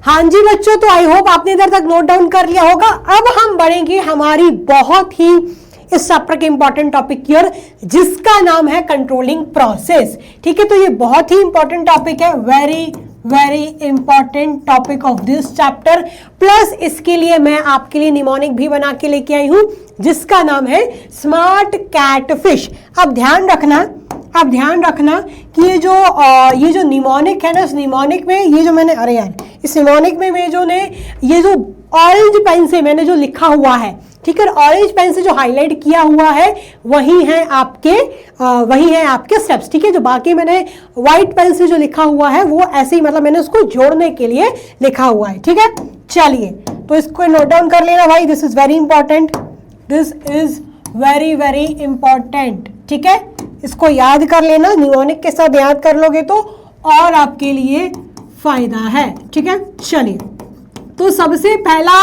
हाँ जी बच्चों, तो आई होप आपने इधर तक नोट डाउन कर लिया होगा। अब हम बढ़ेंगे हमारी बहुत ही इस चैप्टर के इंपॉर्टेंट टॉपिक की ओर, जिसका नाम है कंट्रोलिंग प्रोसेस, ठीक है। तो ये बहुत ही इंपॉर्टेंट टॉपिक है, very very important topic of this chapter. Plus इसके लिए मैं आपके लिए निमोनिक भी बना के लेके आई हूं जिसका नाम है स्मार्ट कैटफिश। अब ध्यान रखना कि ये जो निमोनिक है ना, इस निमोनिक में ये जो मैंने, अरे यार, इस निमोनिक में ये जो ऑरेंज पेन से मैंने जो लिखा हुआ है, ठीक है। ऑरेंज पेन से जो हाईलाइट किया हुआ है वही है आपके स्टेप्स, ठीक है। जो बाकी मैंने व्हाइट पेन से जो लिखा हुआ है वो ऐसे ही, मतलब मैंने उसको जोड़ने के लिए लिखा हुआ है, ठीक है। चलिए तो इसको नोट डाउन कर लेना भाई, this is very important, this is very very important, ठीक है। इसको याद कर लेना, निमोनिक के साथ याद कर लोगे तो और आपके लिए फायदा है, ठीक है। चलिए तो सबसे पहला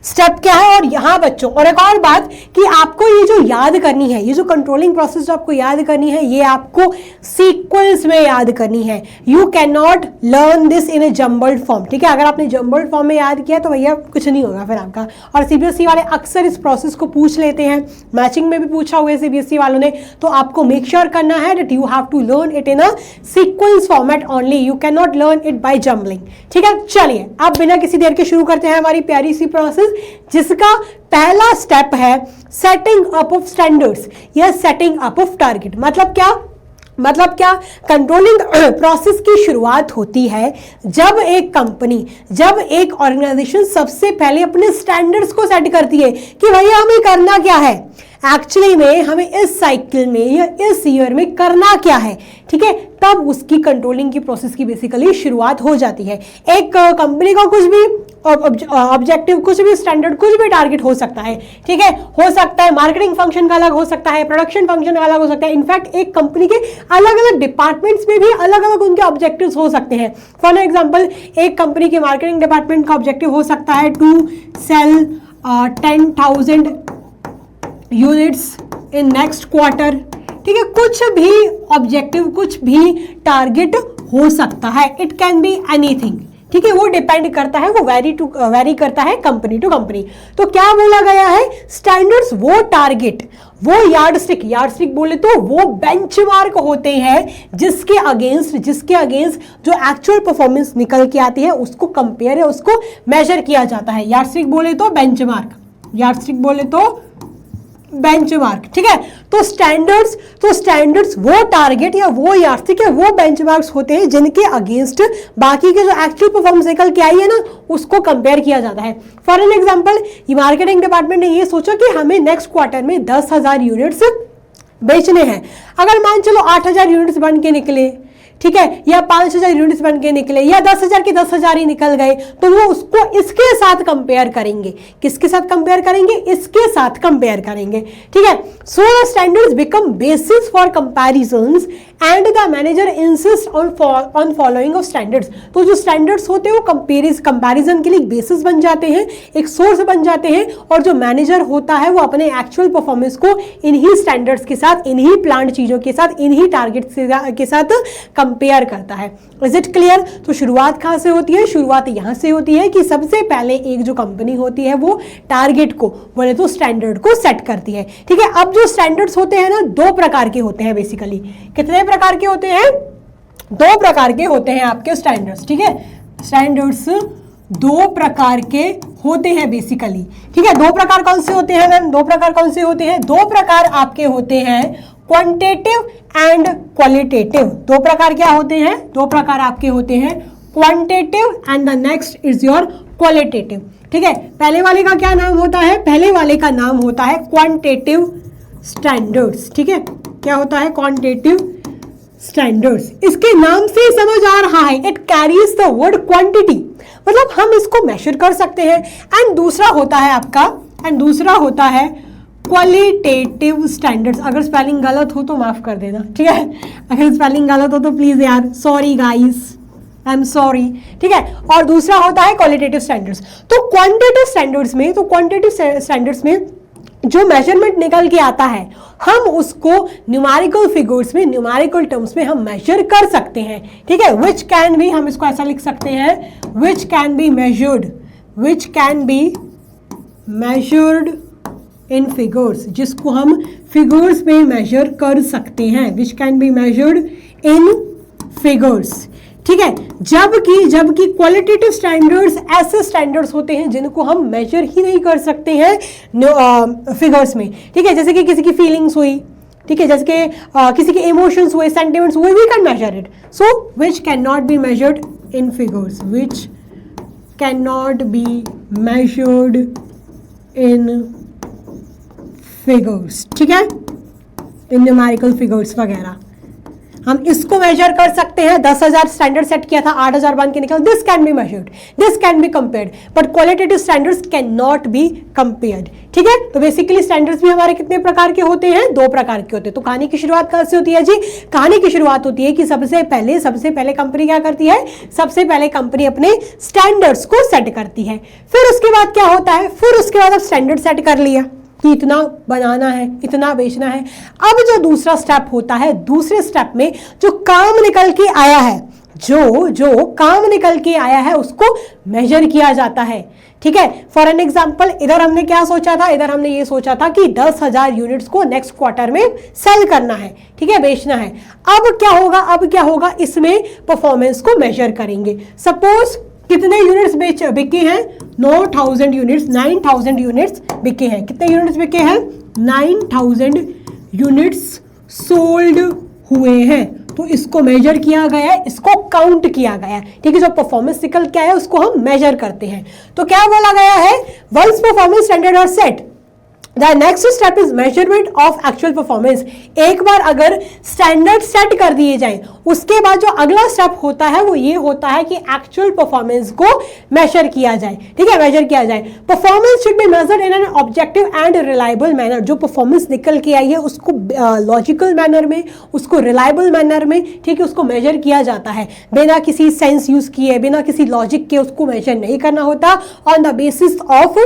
स्टेप क्या है, और यहाँ बच्चों और एक और बात कि आपको ये जो याद करनी है, ये जो कंट्रोलिंग प्रोसेस जो आपको याद करनी है, ये आपको सीक्वेंस में याद करनी है। You can not learn this in A jumbled form, ठीक है। अगर आपने जम्बल्ड फॉर्म में याद किया तो भैया कुछ नहीं होगा फिर आपका। और सीबीएसई वाले अक्सर इस प्रोसेस को पूछ लेते हैं, मैचिंग में भी पूछा हुआ है सीबीएसई वालों ने, तो आपको मेक श्योर करना है that you have to learn it in a sequence format only, you can not learn it by jumbling, ठीक है। चलिए अब बिना किसी देर के शुरू करते हैं हमारी प्यारी सी प्रोसेस, जिसका पहला स्टेप है सेटिंग अप ऑफ स्टैंडर्ड्स या सेटिंग अप ऑफ टारगेट। मतलब क्या कंट्रोलिंग प्रोसेस की शुरुआत होती है जब एक कंपनी, जब एक ऑर्गेनाइजेशन सबसे पहले अपने स्टैंडर्ड्स को सेट करती है कि भैया हमें करना क्या है, एक्चुअली में हमें इस साइकिल में या इस ईयर में करना क्या है, ठीक है। तब उसकी कंट्रोलिंग की प्रोसेस की बेसिकली शुरुआत हो जाती है। एक कंपनी का कुछ भी ऑब्जेक्टिव, कुछ भी स्टैंडर्ड, कुछ भी टारगेट हो सकता है, ठीक है। हो सकता है मार्केटिंग फंक्शन का अलग हो सकता है, प्रोडक्शन फंक्शन का अलग हो सकता है, इनफैक्ट एक कंपनी के अलग अलग डिपार्टमेंट्स में भी अलग अलग उनके ऑब्जेक्टिव्स हो सकते हैं। फॉर एग्जांपल एक कंपनी के मार्केटिंग डिपार्टमेंट का ऑब्जेक्टिव हो सकता है to sell 10,000 units in next quarter, ठीक है। कुछ भी ऑब्जेक्टिव, कुछ भी टारगेट हो सकता है, इट कैन बी एनीथिंग, ठीक है। वो डिपेंड करता है, वो वेरी करता है कंपनी टू कंपनी। तो क्या बोला गया है, स्टैंडर्ड्स वो टारगेट, वो यार्डस्टिक बोले तो वो बेंचमार्क होते हैं जिसके अगेंस्ट जो एक्चुअल परफॉर्मेंस निकल के आती है उसको कंपेयर है, उसको मेजर किया जाता है। यार्डस्टिक बोले तो बेंचमार्क, ठीक है। तो स्टैंडर्ड्स वो टारगेट या वो यार्डस्टिक है, वो बेंचमार्क्स होते हैं जिनके अगेंस्ट बाकी के जो एक्चुअल परफॉर्मेंस निकल के आई है ना उसको कंपेयर किया जाता है। For an example, marketing department ने ये सोचा कि हमें नेक्स्ट क्वार्टर में 10,000 यूनिट्स बेचने हैं। अगर मान चलो 8,000 यूनिट्स बन के निकले, ठीक है, या 5,000 यूनिट्स बन के निकले, या 10,000 के 10,000 ही निकल गए, तो वो उसको इसके साथ कंपेयर करेंगे। किसके साथ कंपेयर करेंगे, इसके साथ कंपेयर करेंगे, ठीक है। So the standards become basis for comparisons and the manager insist on following of standards. तो जो स्टैंडर्ड्स होते हैं वो कंपैरिजन के लिए बेसिस बन जाते हैं, एक सोर्स बन जाते हैं, और जो मैनेजर होता है वो अपने एक्चुअल परफॉर्मेंस को इन्हीं स्टैंडर्ड्स के साथ, इन्हीं प्लान चीजों के साथ, इन्हीं टारगेट के साथ कंपेयर करता है। Is it clear? तो शुरुआत कहां से होती है? शुरुआत यहां से होती है कि सबसे पहले एक जो कंपनी होती है वो टारगेट को, बोले तो स्टैंडर्ड को सेट करती है, ठीक है। अब जो स्टैंडर्ड्स होते हैं ना, दो प्रकार के होते हैं बेसिकली। कितने प्रकार के होते हैं? दो प्रकार के होते हैं आपके स्टैंडर्ड्स, ठीक है। स्टैंडर्ड्स दो प्रकार के होते हैं बेसिकली, ठीक है। दो प्रकार कौन से होते हैं मैम? दो प्रकार कौन से होते हैं? दो प्रकार आपके होते हैं क्वांटिटेटिव एंड क्वालिटेटिव। दो प्रकार क्या होते हैं? दो प्रकार आपके होते हैं quantitative and the next is your qualitative, ठीक है। पहले वाले का क्या नाम होता है? पहले वाले का नाम होता है क्वांटिटेटिव स्टैंडर्ड्स, ठीक है। क्या होता है? Quantitative standards. इसके नाम से ही समझ आ रहा है, it carries the word quantity, मतलब हम इसको मेजर कर सकते हैं। एंड दूसरा होता है क्वालिटेटिव स्टैंडर्ड्स। अगर स्पेलिंग गलत हो तो माफ कर देना, ठीक है। अगर स्पेलिंग गलत हो तो प्लीज यार, sorry guys, I am sorry, ठीक है। और दूसरा होता है क्वालिटेटिव स्टैंडर्ड्स। तो क्वांटिटेटिव स्टैंडर्ड्स में जो मेजरमेंट निकल के आता है हम उसको न्यूमेरिकल फिगर्स में, न्यूमेरिकल टर्म्स में हम मेजर कर सकते हैं, ठीक है। विच कैन बी, हम इसको ऐसा लिख सकते हैं, which can be measured in figures, जिसको हम फिगर्स में मेजर कर सकते हैं, which can be measured in figures, ठीक है। जबकि क्वालिटेटिव स्टैंडर्ड्स ऐसे स्टैंडर्ड्स होते हैं जिनको हम मेजर ही नहीं कर सकते हैं फिगर्स में, ठीक है। जैसे कि किसी की फीलिंग्स हुई, ठीक है, जैसे कि किसी के इमोशंस हुए, सेंटिमेंट्स हुए, we can measure it. So which can not be measured in figures, which can not be measured in figures, ठीक है, इन न्यूमेरिकल फिगर्स वगैरह हम इसको मेजर कर सकते हैं। 10,000 स्टैंडर्ड सेट किया था, 8,000 बन के निकला। This can be measured, this can be compared, but qualitative standards can not be compared, ठीक है। तो बेसिकली स्टैंडर्ड्स भी हमारे कितने प्रकार के होते हैं? 2 प्रकार के होते हैं। तो कहानी की शुरुआत कैसे होती है जी? कहानी की शुरुआत होती है कि सबसे पहले कंपनी क्या करती है? सबसे पहले कंपनी अपने स्टैंडर्ड्स को सेट करती है। फिर उसके बाद क्या होता है? फिर उसके बाद अब स्टैंडर्ड सेट कर लिया कि इतना बनाना है, इतना बेचना है। अब जो दूसरा स्टेप होता है, दूसरे स्टेप में जो काम निकल के आया है, जो काम निकल के आया है उसको मेजर किया जाता है, ठीक है। फॉर एन एग्जाम्पल, इधर हमने क्या सोचा था? इधर हमने ये सोचा था कि 10,000 यूनिट्स को नेक्स्ट क्वार्टर में सेल करना है, ठीक है, बेचना है। अब क्या होगा? इसमें परफॉर्मेंस को मेजर करेंगे। सपोज कितने यूनिट्स बिके हैं? 9,000 यूनिट्स, 9,000 यूनिट्स बिके हैं। कितने यूनिट्स बिके हैं? 9,000 यूनिट्स सोल्ड हुए हैं। तो इसको मेजर किया गया है, इसको काउंट किया गया है, ठीक है। जो परफॉर्मेंस निकल के आया है उसको हम मेजर करते हैं। तो क्या बोला गया है? Once performance standard are set, The next step is measurement of actual performance। एक बार अगर स्टैंडर्ड सेट कर दिए जाए, उसके बाद जो अगला स्टेप होता है वो ये होता है कि एक्चुअल परफॉर्मेंस को मेजर किया जाए, ठीक है, मेजर किया जाए। Performance should be measured in an objective and reliable manner. जो परफॉर्मेंस निकल के आई है उसको लॉजिकल मैनर में, उसको रिलायबल मैनर में, ठीक है, उसको मेजर किया जाता है। बिना किसी सेंस यूज किए, बिना किसी लॉजिक के उसको मेजर नहीं करना होता। On the basis of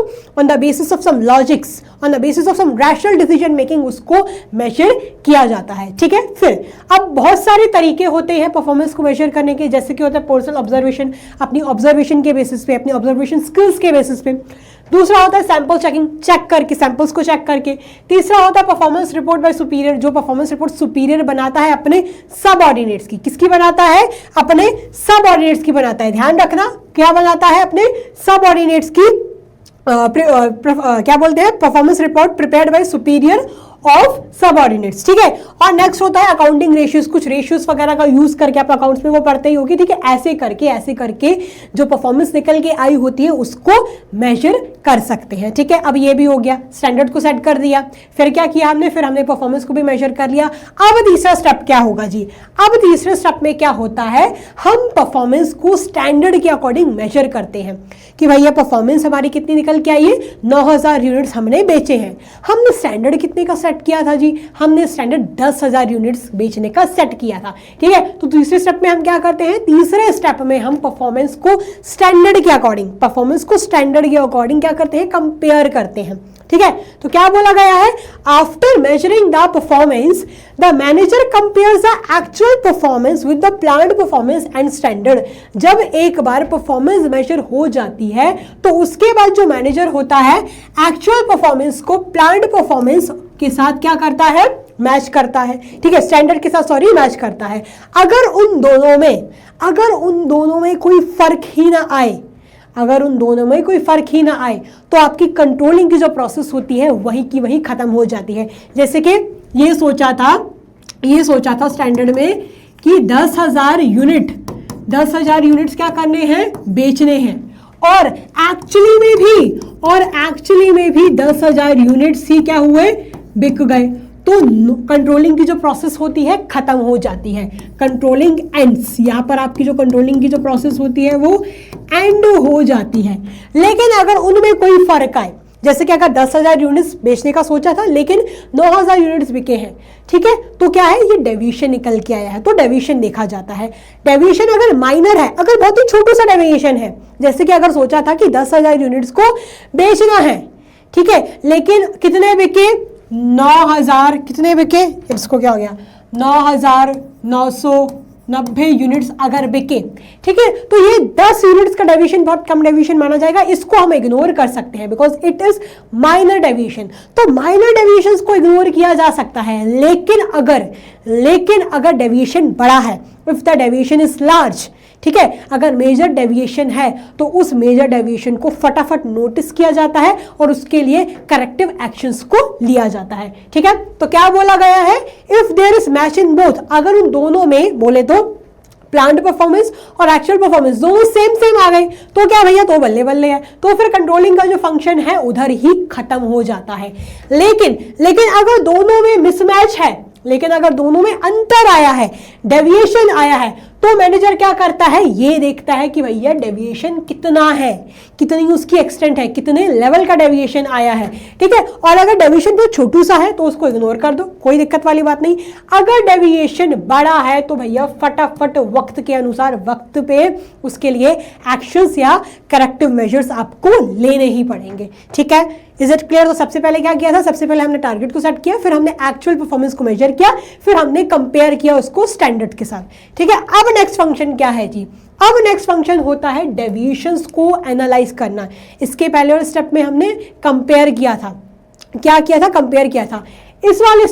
some logics, on the basis of some rational decision making उसको मेजर किया जाता है, ठीक है। फिर अब बहुत सारे तरीके होते हैं परफॉर्मेंस को मेजर करने के, जैसे कि होता है पर्सनल ऑब्जर्वेशन, अपनी ऑब्जर्वेशन के बेसिस पे, अपनी ऑब्जर्वेशन स्किल्स के बेसिस पे। दूसरा होता है सैंपल चेकिंग, चेक करके, सैंपल्स को चेक करके। तीसरा होता है परफॉर्मेंस रिपोर्ट बाय सुपीरियर, जो परफॉर्मेंस रिपोर्ट सुपीरियर बनाता है अपने सबऑर्डिनेट्स की। किसकी बनाता है? अपने सबऑर्डिनेट्स की बनाता है। ध्यान रखना, क्या बनाता है? अपने सबऑर्डिनेट्स की क्या बोलते हैं? Performance report prepared by superior of subordinates, ठीक है। और नेक्स्ट होता है अकाउंटिंग रेशियोज, कुछ रेशियोज वगैरह का यूज करके आप अकाउंट्स में वो पढ़ते ही होगी, ठीक है। ऐसे करके जो परफॉर्मेंस निकल के आई होती है उसको मेजर कर सकते हैं, ठीक है। अब ये भी हो गया, स्टैंडर्ड को सेट कर दिया। फिर क्या किया हमने? फिर हमने परफॉर्मेंस को भी मेजर कर लिया। अब तीसरा स्टेप क्या होगा जी? अब तीसरे स्टेप में क्या होता है? हम परफॉर्मेंस को स्टैंडर्ड के अकॉर्डिंग मेजर करते हैं कि भैया परफॉर्मेंस हमारी कितनी निकल के आई है? 9,000 यूनिट्स हमने बेचे हैं। हमने स्टैंडर्ड कितने का सेट किया था जी? हमने स्टैंडर्ड 10,000 यूनिट्स बेचने का सेट किया था, ठीक है। तो तीसरे स्टेप में हम क्या करते हैं? तीसरे स्टेप में हम परफॉर्मेंस को स्टैंडर्ड के अकॉर्डिंग क्या करते हैं? कंपेयर करते हैं, ठीक है। तो क्या बोला गया है? After measuring the performance the manager compares the actual performance with the planned performance and standard. जब एक बार परफॉर्मेंस मेजर हो जाती है तो उसके बाद जो मैनेजर होता है एक्चुअल परफॉर्मेंस को प्लान्ड परफॉर्मेंस के साथ क्या करता है? मैच करता है, ठीक है, स्टैंडर्ड के साथ मैच करता है। अगर उन दोनों में कोई फर्क ही ना आए, तो आपकी कंट्रोलिंग की जो प्रोसेस होती है वही की वही खत्म हो जाती है। जैसे कि ये सोचा था स्टैंडर्ड में कि 10,000 यूनिट्स क्या करने हैं? बेचने हैं। और एक्चुअली में भी 10,000 यूनिट्स ही क्या हुए? बिक गए। तो कंट्रोलिंग की जो प्रोसेस होती है खत्म हो जाती है, कंट्रोलिंग एंड्स। यहाँ पर आपकी जो कंट्रोलिंग की जो प्रोसेस होती है वो एंड हो जाती है। लेकिन अगर उनमें कोई फर्क आए, जैसे कि अगर 10,000 यूनिट्स बेचने का सोचा था लेकिन 9,000 यूनिट्स बिके हैं, ठीक है, तो क्या है? ये डेविएशन निकल के आया है, तो डेविएशन देखा जाता है। डेविएशन अगर माइनर है, अगर बहुत ही छोटा सा डेविएशन है, जैसे कि अगर सोचा था कि 10,000 यूनिट्स को बेचना है, ठीक है, लेकिन कितने बिके? 9,000 कितने बिके? इसको क्या हो गया? 9,990 यूनिट्स अगर बिके, ठीक है, तो ये 10 यूनिट्स का डेविएशन बहुत कम डेविएशन माना जाएगा। इसको हम इग्नोर कर सकते हैं because it is minor deviation. तो माइनर डेविएशंस को इग्नोर किया जा सकता है। लेकिन अगर डेविएशन बड़ा है, if the deviation is large, ठीक है, अगर मेजर डेविएशन है तो उस मेजर डेविएशन को फटाफट नोटिस किया जाता है और उसके लिए करेक्टिव एक्शंस को लिया जाता है, ठीक है। तो क्या बोला गया है? If there is match in both, अगर उन दोनों में बोले तो प्लान्ड परफॉर्मेंस और एक्चुअल परफॉर्मेंस दोनों सेम आ गए तो क्या भैया, तो बल्ले बल्ले है, तो फिर कंट्रोलिंग का जो फंक्शन है उधर ही खत्म हो जाता है। लेकिन अगर दोनों में मिसमैच है, लेकिन अगर दोनों में अंतर आया है, डेविएशन आया है, तो मैनेजर क्या करता है, ये देखता है कि भैया डेविएशन कितना है, कितनी उसकी एक्सटेंट है, कितने लेवल का डेविएशन आया है, ठीक है। और अगर डेविएशन तो छोटू सा है तो उसको इग्नोर कर दो, कोई दिक्कत वाली बात नहीं। अगर डेविएशन बड़ा है तो भैया फटाफट वक्त के अनुसार वक्त पे उसके लिए एक्शंस या करेक्टिव मेजर्स आपको लेने ही पड़ेंगे, ठीक है। Is it clear? तो सबसे पहले क्या किया था, सबसे पहले हमने टारगेट को सेट किया, फिर हमने एक्चुअल परफॉर्मेंस को मेजर किया, फिर हमने कंपेयर किया उसको स्टैंडर्ड के साथ, ठीक है। अब नेक्स्ट फंक्शन क्या है जी, अब नेक्स्ट फंक्शन होता है डेविएशंस को एनालाइज करना। इसके पहले वाले स्टेप में हमने कंपेयर किया था, क्या किया था, कंपेयर किया था। इस वाले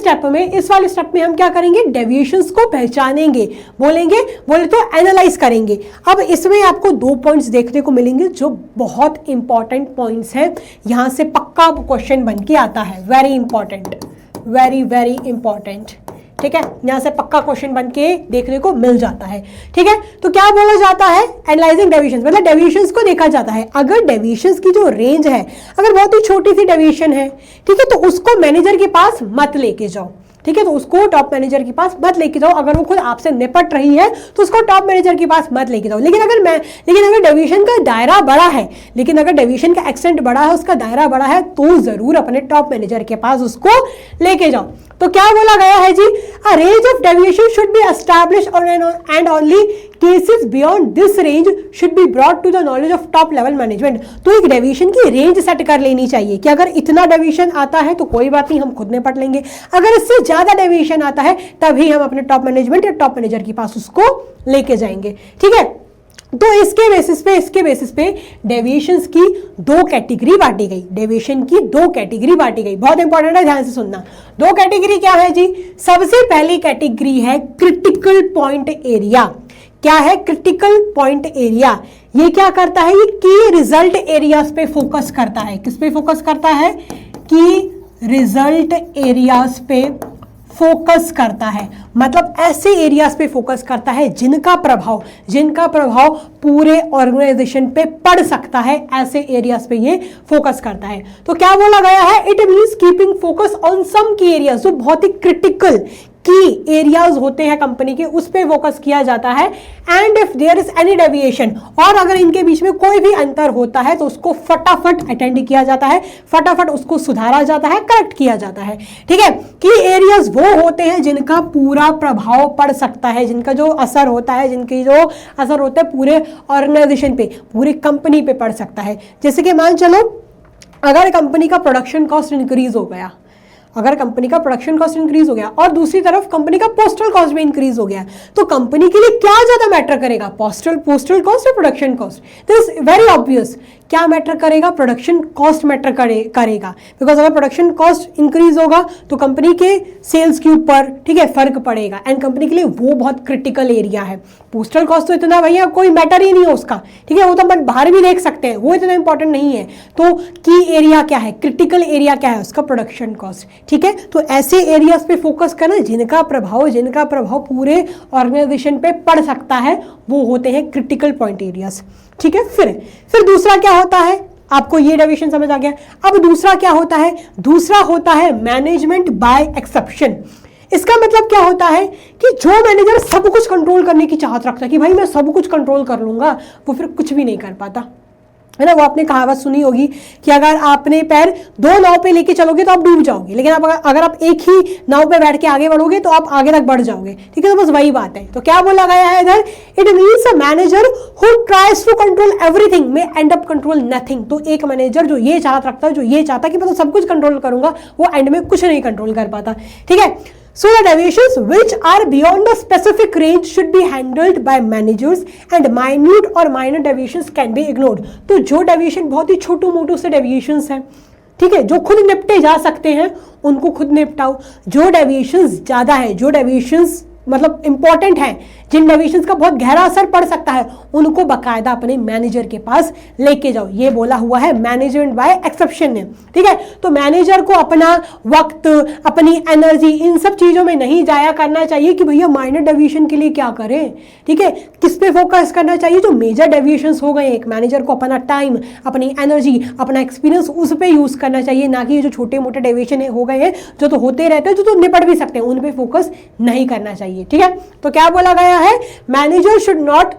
स्टेप में हम क्या करेंगे, डेविएशंस को पहचानेंगे, बोले तो एनालाइज करेंगे। अब इसमें आपको 2 पॉइंट्स देखने को मिलेंगे जो बहुत इंपॉर्टेंट पॉइंट्स हैं, यहां से पक्का क्वेश्चन बन के आता है, वेरी इंपॉर्टेंट, वेरी इंपॉर्टेंट, ठीक है। यहां से पक्का क्वेश्चन बन के देखने को मिल जाता है, ठीक है। तो क्या बोला जाता है, एनालाइजिंग डेविएशंस, मतलब डेविएशंस को देखा जाता है। अगर डेविएशंस की जो रेंज है, अगर बहुत ही छोटी सी डेविएशन है, ठीक है, तो उसको मैनेजर के पास मत लेके जाओ, ठीक है। तो उसको टॉप मैनेजर के पास मत लेके जाओ। अगर वो खुद आपसे निपट रही है तो उसको टॉप मैनेजर के पास मत लेके जाओ। लेकिन अगर डेविएशन का दायरा बड़ा है, लेकिन अगर डेविएशन का एक्सटेंट बड़ा है, उसका दायरा बड़ा है, तो जरूर अपने टॉप मैनेजर के पास उसको लेके जाओ। तो क्या बोला गया है जी, a range of deviation should be established and only cases beyond this range should be brought to the knowledge of top level management. तो एक डेविएशन की रेंज सेट कर लेनी चाहिए कि अगर इतना डेविएशन आता है तो कोई बात नहीं, हम खुद निपट लेंगे। अगर इससे ज्यादा डेविएशन आता है तभी हम अपने टॉप मैनेजमेंट या टॉप मैनेजर के पास उसको लेके जाएंगे, ठीक है। तो इसके बेसिस पे डेविएशंस की 2 कैटेगरी बांटी गई, डेविएशन की 2 कैटेगरी बांटी गई। बहुत इंपॉर्टेंट है, ध्यान से सुनना। 2 कैटेगरी क्या है जी, सबसे पहली कैटेगरी है क्रिटिकल पॉइंट एरिया। क्या है क्रिटिकल पॉइंट एरिया, ये क्या करता है, ये की रिजल्ट एरियाज पे फोकस करता है। किस पे फोकस करता है, की रिजल्ट एरियाज पे फोकस करता है, मतलब ऐसे एरियाज पे फोकस करता है जिनका प्रभाव पूरे ऑर्गेनाइजेशन पे पड़ सकता है, ऐसे एरियाज पे ये फोकस करता है। तो क्या बोला गया है, it means keeping focus on some key areas, जो बहुत ही क्रिटिकल की एरियाज होते हैं कंपनी के, उस पे फोकस किया जाता है। And if there is any deviation, और अगर इनके बीच में कोई भी अंतर होता है तो उसको फटाफट अटेंड किया जाता है, फटाफट उसको सुधारा जाता है, करेक्ट किया जाता है, ठीक है। कि एरियाज वो होते हैं जिनका पूरा प्रभाव पड़ सकता है, जिनका जो असर होता है, पूरे ऑर्गेनाइजेशन पे, पूरी कंपनी पे पड़ सकता है। जैसे कि मान चलो अगर कंपनी का प्रोडक्शन कॉस्ट इंक्रीज हो गया, और दूसरी तरफ कंपनी का पोस्टल कॉस्ट भी इंक्रीज हो गया, तो कंपनी के लिए क्या ज्यादा मैटर करेगा, पोस्टल कॉस्ट या production cost? This is very obvious, क्या मैटर करेगा, प्रोडक्शन कॉस्ट मैटर करेगा। बिकॉज अगर प्रोडक्शन कॉस्ट इंक्रीज होगा तो कंपनी के सेल्स के ऊपर, ठीक है, फर्क पड़ेगा, एंड कंपनी के लिए वो बहुत क्रिटिकल एरिया है। पोस्टल कॉस्ट तो इतना भैया कोई मैटर ही नहीं है उसका, ठीक है, वो तो अपन बाहर भी देख सकते हैं, वो इतना इंपॉर्टेंट नहीं है। तो की एरिया क्या है, क्रिटिकल एरिया क्या है, उसका प्रोडक्शन कॉस्ट, ठीक है। तो ऐसे एरियाज पे फोकस करना जिनका प्रभाव पूरे ऑर्गेनाइजेशन पे पड़ सकता है, वो होते हैं क्रिटिकल पॉइंट एरियाज, ठीक है। फिर दूसरा क्या होता है, आपको ये डेविएशन समझ आ गया। अब दूसरा क्या होता है, दूसरा होता है मैनेजमेंट बाय एक्सेप्शन। इसका मतलब क्या होता है कि जो मैनेजर सब कुछ कंट्रोल करने की चाहत रखता है कि भाई मैं सब कुछ कंट्रोल कर लूंगा, वो फिर कुछ भी नहीं कर पाता, है ना। वो आपने कहावत सुनी होगी कि अगर आपने पैर 2 नाव पे लेके चलोगे तो आप डूब जाओगे, लेकिन अगर आप एक ही नाव पे बैठ के आगे बढ़ोगे तो आप आगे तक बढ़ जाओगे, ठीक है। तो बस वही बात है। तो क्या बोला गया है इधर, it means a manager who tries to control everything may end up control nothing. तो एक मैनेजर जो ये चाहत रखता है, जो ये चाहता है कि मैं तो सब कुछ कंट्रोल करूंगा, वो एंड में कुछ नहीं कंट्रोल कर पाता, ठीक है। So the deviations which are beyond the specific range should be handled by managers and minute or minor deviations can be ignored. तो जो deviation बहुत ही छोटू मोटू से deviations हैं, ठीक है, जो खुद निपटे जा सकते हैं उनको खुद निपटाओ। जो डेविएशंस ज्यादा है, जो डेविएशंस मतलब इंपॉर्टेंट है, जिन डेविएशंस का बहुत गहरा असर पड़ सकता है, उनको बकायदा अपने मैनेजर के पास लेके जाओ। ये बोला हुआ है मैनेजमेंट बाय एक्सेप्शन ने, ठीक है। तो मैनेजर को अपना वक्त, अपनी एनर्जी इन सब चीजों में नहीं जाया करना चाहिए कि भैया माइनर डेविएशन के लिए क्या करें, ठीक है। किस पे फोकस करना चाहिए, जो मेजर डेविएशंस हो गए, एक मैनेजर को अपना टाइम, अपनी एनर्जी, अपना एक्सपीरियंस उस पे यूज करना चाहिए, ना कि जो छोटे मोटे डेविएशन हो गए हैं जो तो होते रहते हैं, जो तो निपट भी सकते हैं, उन पे फोकस नहीं करना चाहिए, ठीक है। तो क्या बोला गया है, manager should not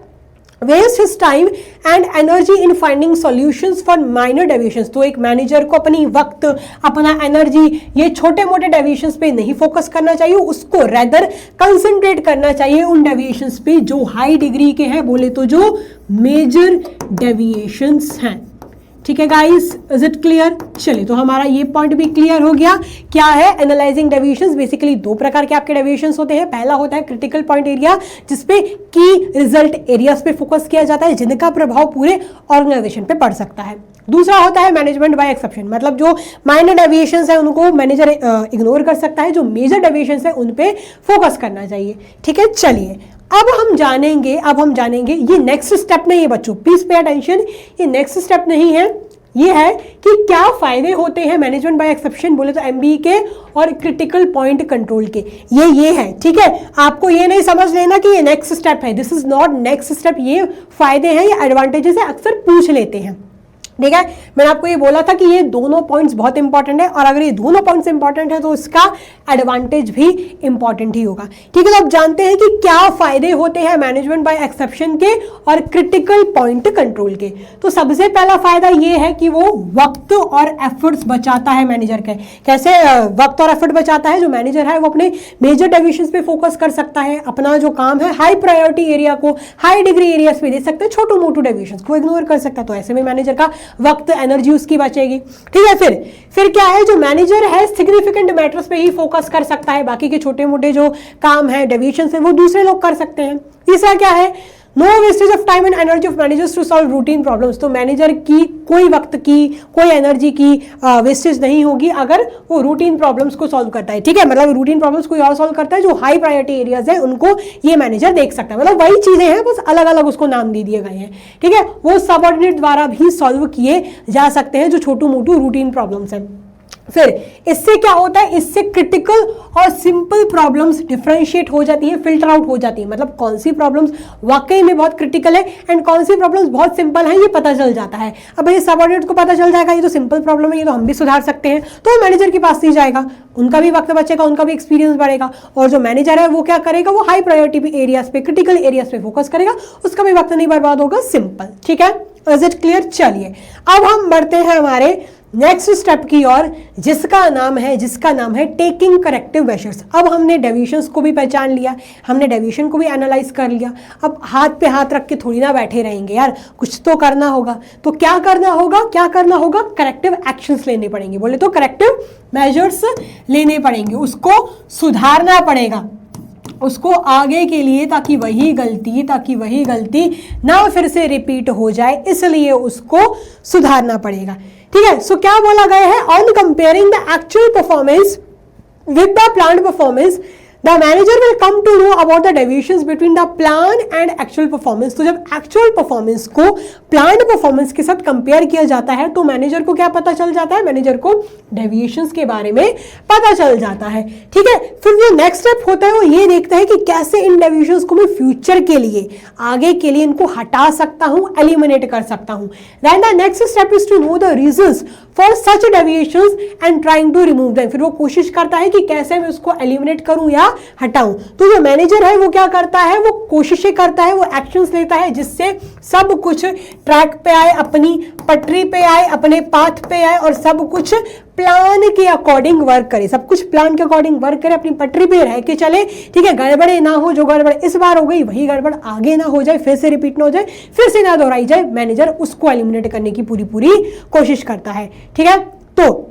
waste his time and energy in finding solutions for minor deviations। तो एक मैनेजर को अपनी वक्त, अपना एनर्जी ये छोटे मोटे डेविएशंस पे नहीं फोकस करना चाहिए, उसको रेदर कंसंट्रेट करना चाहिए उन डेविएशंस पे जो हाई डिग्री के हैं, बोले तो जो मेजर डेविएशंस हैं, ठीक है गाइस, इज इट क्लियर। चलिए, तो हमारा ये पॉइंट भी क्लियर हो गया। क्या है एनालाइजिंग डेविएशंस, बेसिकली दो प्रकार के आपके डेविएशंस होते हैं। पहला होता है क्रिटिकल पॉइंट एरिया, जिसपे की रिजल्ट एरियाज पे फोकस किया जाता है, जिनका प्रभाव पूरे ऑर्गेनाइजेशन पे पड़ सकता है। दूसरा होता है मैनेजमेंट बाय एक्सेप्शन, मतलब जो माइनर डेविएशंस है उनको मैनेजर इग्नोर कर सकता है, जो मेजर डेविएशंस है उन पे फोकस करना चाहिए, ठीक है। चलिए, अब हम जानेंगे ये नेक्स्ट स्टेप नहीं है बच्चों, प्लीज पे अटेंशन, ये नेक्स्ट स्टेप नहीं है, ये है कि क्या फायदे होते हैं मैनेजमेंट बाय एक्सेप्शन, बोले तो एमबीई के और क्रिटिकल पॉइंट कंट्रोल के, ये है, ठीक है। आपको ये नहीं समझ लेना कि ये नेक्स्ट स्टेप है, this is not next step, ये फायदे हैं, ये एडवांटेजेस है, अक्सर पूछ लेते हैं, ठीक है। मैंने आपको ये बोला था कि ये दोनों पॉइंट्स बहुत इंपॉर्टेंट है, और अगर ये दोनों पॉइंट्स इंपॉर्टेंट है तो इसका एडवांटेज भी इंपॉर्टेंट ही होगा, ठीक है। तो आप जानते हैं कि क्या फायदे होते हैं मैनेजमेंट बाय एक्सेप्शन के और क्रिटिकल पॉइंट कंट्रोल के। तो सबसे पहला फायदा ये है कि वो वक्त और एफर्ट्स बचाता है मैनेजर के। कैसे वक्त और एफर्ट बचाता है, जो मैनेजर है वो अपने मेजर डेविएशंस पे फोकस कर सकता है, अपना जो काम है हाई प्रायोरिटी एरिया को हाई डिग्री एरियाज पे दे सकते हैं, छोटू मोटू डेविएशंस को इग्नोर कर सकता है। तो ऐसे में मैनेजर का वक्त, एनर्जी उसकी बचेगी, ठीक है। फिर क्या है, जो मैनेजर है सिग्निफिकेंट मैटर्स पे ही फोकस कर सकता है, बाकी के छोटे मोटे जो काम है, डेविएशंस है, वो दूसरे लोग कर सकते हैं। तीसरा क्या है, no wastage of time and energy of managers to solve routine problems. तो मैनेजर की कोई वक्त की, कोई एनर्जी की वेस्टेज नहीं होगी अगर वो रूटीन प्रॉब्लम्स को सॉल्व करता है, ठीक है। मतलब रूटीन प्रॉब्लम्स कोई और सॉल्व करता है, जो हाई प्रायोरिटी एरियाज है उनको ये मैनेजर देख सकता है, मतलब वही चीजें हैं, बस अलग अलग उसको नाम दे दिए गए हैं, ठीक है। वो सबऑर्डिनेट द्वारा भी सॉल्व किए जा सकते हैं जो छोटू मोटू रूटीन प्रॉब्लम्स हैं। फिर इससे क्या होता है, इससे क्रिटिकल और सिंपल प्रॉब्लम्स डिफरेंशिएट हो जाती है, फिल्टर आउट हो जाती है, मतलब कौन सी प्रॉब्लम्स वाकई में बहुत क्रिटिकल है एंड कौन सी प्रॉब्लम्स बहुत सिंपल है, ये पता चल जाता है। अब ये सबऑर्डिनेट को पता चल जाएगा ये तो सिंपल प्रॉब्लम है, ये तो हम भी सुधार सकते हैं, तो मैनेजर के पास नहीं जाएगा, उनका भी वक्त बचेगा, उनका भी एक्सपीरियंस बढ़ेगा, और जो मैनेजर है वो क्या करेगा, वो हाई प्रायोरिटी एरियाज पे, क्रिटिकल एरियाज पे फोकस करेगा, उसका भी वक्त नहीं बर्बाद होगा, सिंपल, ठीक है। Is it clear. चलिए, अब हम बढ़ते हैं हमारे नेक्स्ट स्टेप की ओर, जिसका नाम है टेकिंग करेक्टिव मेजर्स। अब हमने डेविएशंस को भी पहचान लिया, हमने डेविएशन को भी एनालाइज कर लिया, अब हाथ पे हाथ रख के थोड़ी ना बैठे रहेंगे यार, कुछ तो करना होगा। तो क्या करना होगा, करेक्टिव एक्शंस लेने पड़ेंगे, बोले तो करेक्टिव मेजर्स लेने पड़ेंगे, उसको सुधारना पड़ेगा, उसको आगे के लिए, ताकि वही गलती ना फिर से रिपीट हो जाए, इसलिए उसको सुधारना पड़ेगा, ठीक है। सो क्या बोला गया है, on comparing the actual performance with the planned performance the manager will come to know about the deviations between the plan and actual performance. तो जब एक्चुअल परफॉर्मेंस को प्लान्ड परफॉर्मेंस के साथ कंपेयर किया जाता है तो मैनेजर को क्या पता चल जाता है, मैनेजर को डेविएशंस के बारे में पता चल जाता है, ठीक है। फिर जो नेक्स्ट स्टेप होता है वो ये देखता है कि कैसे इन डेविएशंस को मैं फ्यूचर के लिए, आगे के लिए इनको हटा सकता हूं, एलिमिनेट कर सकता हूं। Then the next step is to know the reasons for such deviations and trying to remove them. फिर वो कोशिश करता है कि कैसे मैं उसको एलिमिनेट करूं या हटाऊं। तो जो मैनेजर है वो क्या करता है, वो कोशिशें करता है, वो एक्शंस लेता है जिससे सब कुछ ट्रैक पे आए, अपनी पटरी पे आए, अपने पाथ पे आए और सब कुछ प्लान के अकॉर्डिंग वर्क करे, सब कुछ प्लान के अकॉर्डिंग वर्क करे, अपनी पटरी पे रह के चले, ठीक है। गड़बड़े ना हो, जो गड़बड़ इस बार हो गई वही गड़बड़ आगे ना हो जाए, फिर से रिपीट ना हो जाए, फिर से ना दोहराई जाए, मैनेजर उसको एलिमिनेट करने की पूरी कोशिश करता है, ठीक है। तो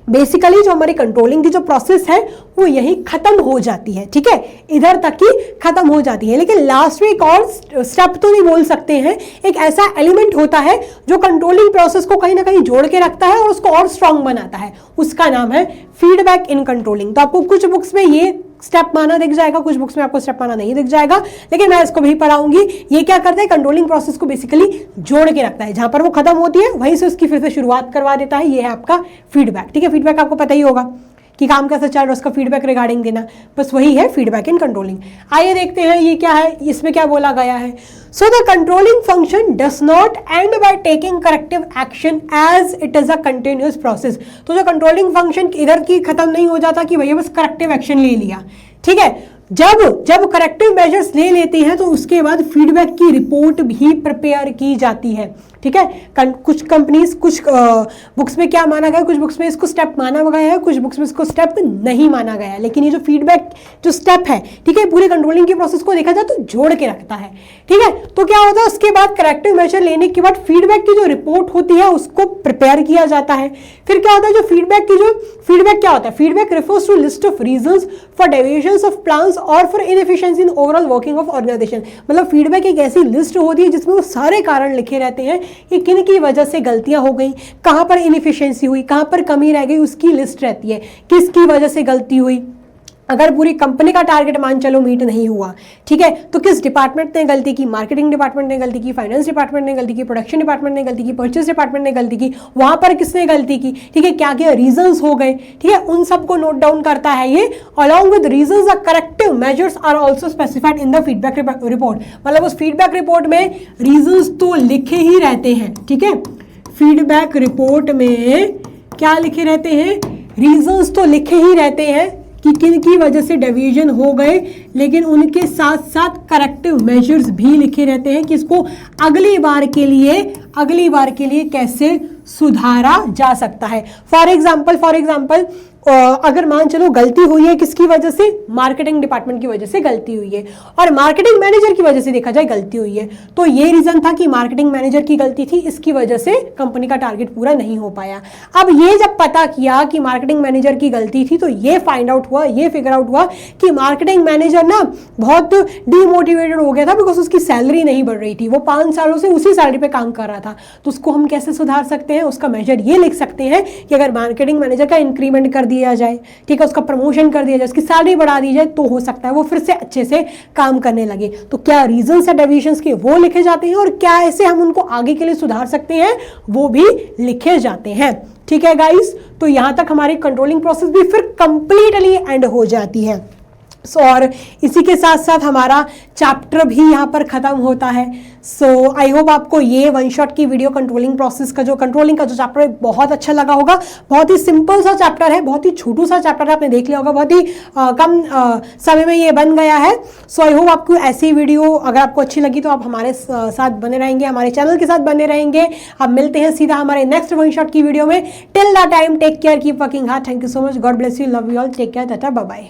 बेसिकली जो हमारी कंट्रोलिंग की जो प्रोसेस है वो यही खत्म हो जाती है, ठीक है, इधर तक ही खत्म हो जाती है। लेकिन लास्ट में एक और स्टेप तो नहीं बोल सकते हैं, एक ऐसा एलिमेंट होता है जो कंट्रोलिंग प्रोसेस को कहीं ना कहीं जोड़ के रखता है और उसको और स्ट्रांग बनाता है, उसका नाम है फीडबैक इन कंट्रोलिंग। तो आपको कुछ बुक्स में ये स्टेप माना दिख जाएगा, कुछ बुक्स में आपको स्टेप माना नहीं दिख जाएगा, लेकिन मैं इसको भी पढ़ाऊंगी। ये क्या करता है, कंट्रोलिंग प्रोसेस को बेसिकली जोड़ के रखता है, जहां पर वो खत्म होती है वहीं से उसकी फिर से शुरुआत करवा देता है। ये है आपका फीडबैक। ठीक है, फीडबैक आपको पता ही होगा कि काम कैसे चल रहा है, उसका फीडबैक रिगार्डिंग देना, बस वही है फीडबैक इन कंट्रोलिंग। आइए देखते हैं ये क्या है, इसमें क्या बोला गया है। So the controlling function does not end by taking corrective action as it is a continuous process. तो जो कंट्रोलिंग फंक्शन इधर की खत्म नहीं हो जाता कि भैया बस करेक्टिव एक्शन ले लिया। ठीक है, जब करेक्टिव मेजर्स ले लेते हैं तो उसके बाद फीडबैक की रिपोर्ट भी प्रिपेयर की जाती है। ठीक है, कुछ कंपनीज कुछ बुक्स में क्या माना गया, कुछ बुक्स में इसको स्टेप माना गया है, कुछ बुक्स में इसको स्टेप नहीं माना गया है, लेकिन ये जो फीडबैक जो स्टेप है, ठीक है, पूरे कंट्रोलिंग के प्रोसेस को देखा जाए तो जोड़ के रखता है। ठीक है, तो क्या होता है, उसके बाद करेक्टिव मेजर लेने के बाद फीडबैक की जो रिपोर्ट होती है उसको प्रिपेयर किया जाता है। फिर क्या होता है, जो फीडबैक क्या होता है, feedback refers to list of reasons for deviations of plans और for inefficiency in overall working of organisation. मतलब फीडबैक एक ऐसी लिस्ट होती है जिसमें वो सारे कारण लिखे रहते हैं कि किन की वजह से गलतियां हो गई, कहां पर इनएफिशिएंसी हुई, कहां पर कमी रह गई, उसकी लिस्ट रहती है, किसकी वजह से गलती हुई। अगर पूरी कंपनी का टारगेट मान चलो मीट नहीं हुआ, ठीक है, तो किस डिपार्टमेंट ने गलती की, मार्केटिंग डिपार्टमेंट ने गलती की, फाइनेंस डिपार्टमेंट ने गलती की, प्रोडक्शन डिपार्टमेंट ने गलती की, परचेस डिपार्टमेंट ने गलती की, वहां पर किसने गलती की, ठीक है, क्या क्या रीजंस हो गए, ठीक है, उन सबको नोट डाउन करता है ये। Along with reasons the corrective measures are also specified in the feedback report. मतलब उस फीडबैक रिपोर्ट में रीजंस तो लिखे ही रहते हैं। ठीक है, फीडबैक रिपोर्ट में क्या लिखे रहते हैं, रीजंस तो लिखे ही रहते हैं कि किन की वजह से डेविएशन हो गए, लेकिन उनके साथ साथ करेक्टिव मेजर्स भी लिखे रहते हैं कि इसको अगली बार के लिए कैसे सुधारा जा सकता है। फॉर एग्जाम्पल अगर मान चलो गलती हुई है किसकी वजह से, मार्केटिंग डिपार्टमेंट की वजह से गलती हुई है और मार्केटिंग मैनेजर की वजह से देखा जाए गलती हुई है, तो ये रीजन था कि मार्केटिंग मैनेजर की गलती थी, इसकी वजह से कंपनी का टारगेट पूरा नहीं हो पाया। अब ये जब पता किया कि मार्केटिंग मैनेजर की गलती थी, तो ये फाइंड आउट हुआ, ये फिगर आउट हुआ कि मार्केटिंग मैनेजर ना बहुत डीमोटिवेटेड हो गया था बिकॉज उसकी सैलरी नहीं बढ़ रही थी, वो 5 सालों से उसी सैलरी पे काम कर रहा था। तो उसको हम कैसे सुधार सकते हैं, उसका मेजर ये लिख सकते हैं कि अगर मार्केटिंग मैनेजर का इंक्रीमेंट कर दिया जाए, ठीक है, उसका प्रमोशन कर दिया जाए, उसकी सैलरी बढ़ा दी जाए, तो हो सकता है वो फिर से अच्छे से काम करने लगे। तो क्या रीजंस है डेविएशंस के, वो लिखे जाते हैं और क्या ऐसे हम उनको आगे के लिए सुधार सकते हैं, वो भी लिखे जाते हैं। ठीक है गाइस, तो यहां तक हमारी कंट्रोलिंग प्रोसेस भी फिर कंप्लीटली एंड हो जाती है। और इसी के साथ साथ हमारा चैप्टर भी यहाँ पर खत्म होता है। सो आई होप आपको ये वन शॉट की वीडियो कंट्रोलिंग प्रोसेस का जो कंट्रोलिंग का जो चैप्टर है बहुत अच्छा लगा होगा। बहुत ही सिंपल सा चैप्टर है, बहुत ही छोटू सा चैप्टर है, आपने देख लिया होगा, बहुत ही कम समय में ये बन गया है। सो आई होप आपको ऐसी वीडियो अगर आपको अच्छी लगी तो आप हमारे साथ बने रहेंगे, हमारे चैनल के साथ बने रहेंगे। अब मिलते हैं सीधा हमारे नेक्स्ट वन शॉट की वीडियो में। Till the time take care, keep working hard. Thank you so much, God bless you, love you all, take care, tata, bye bye.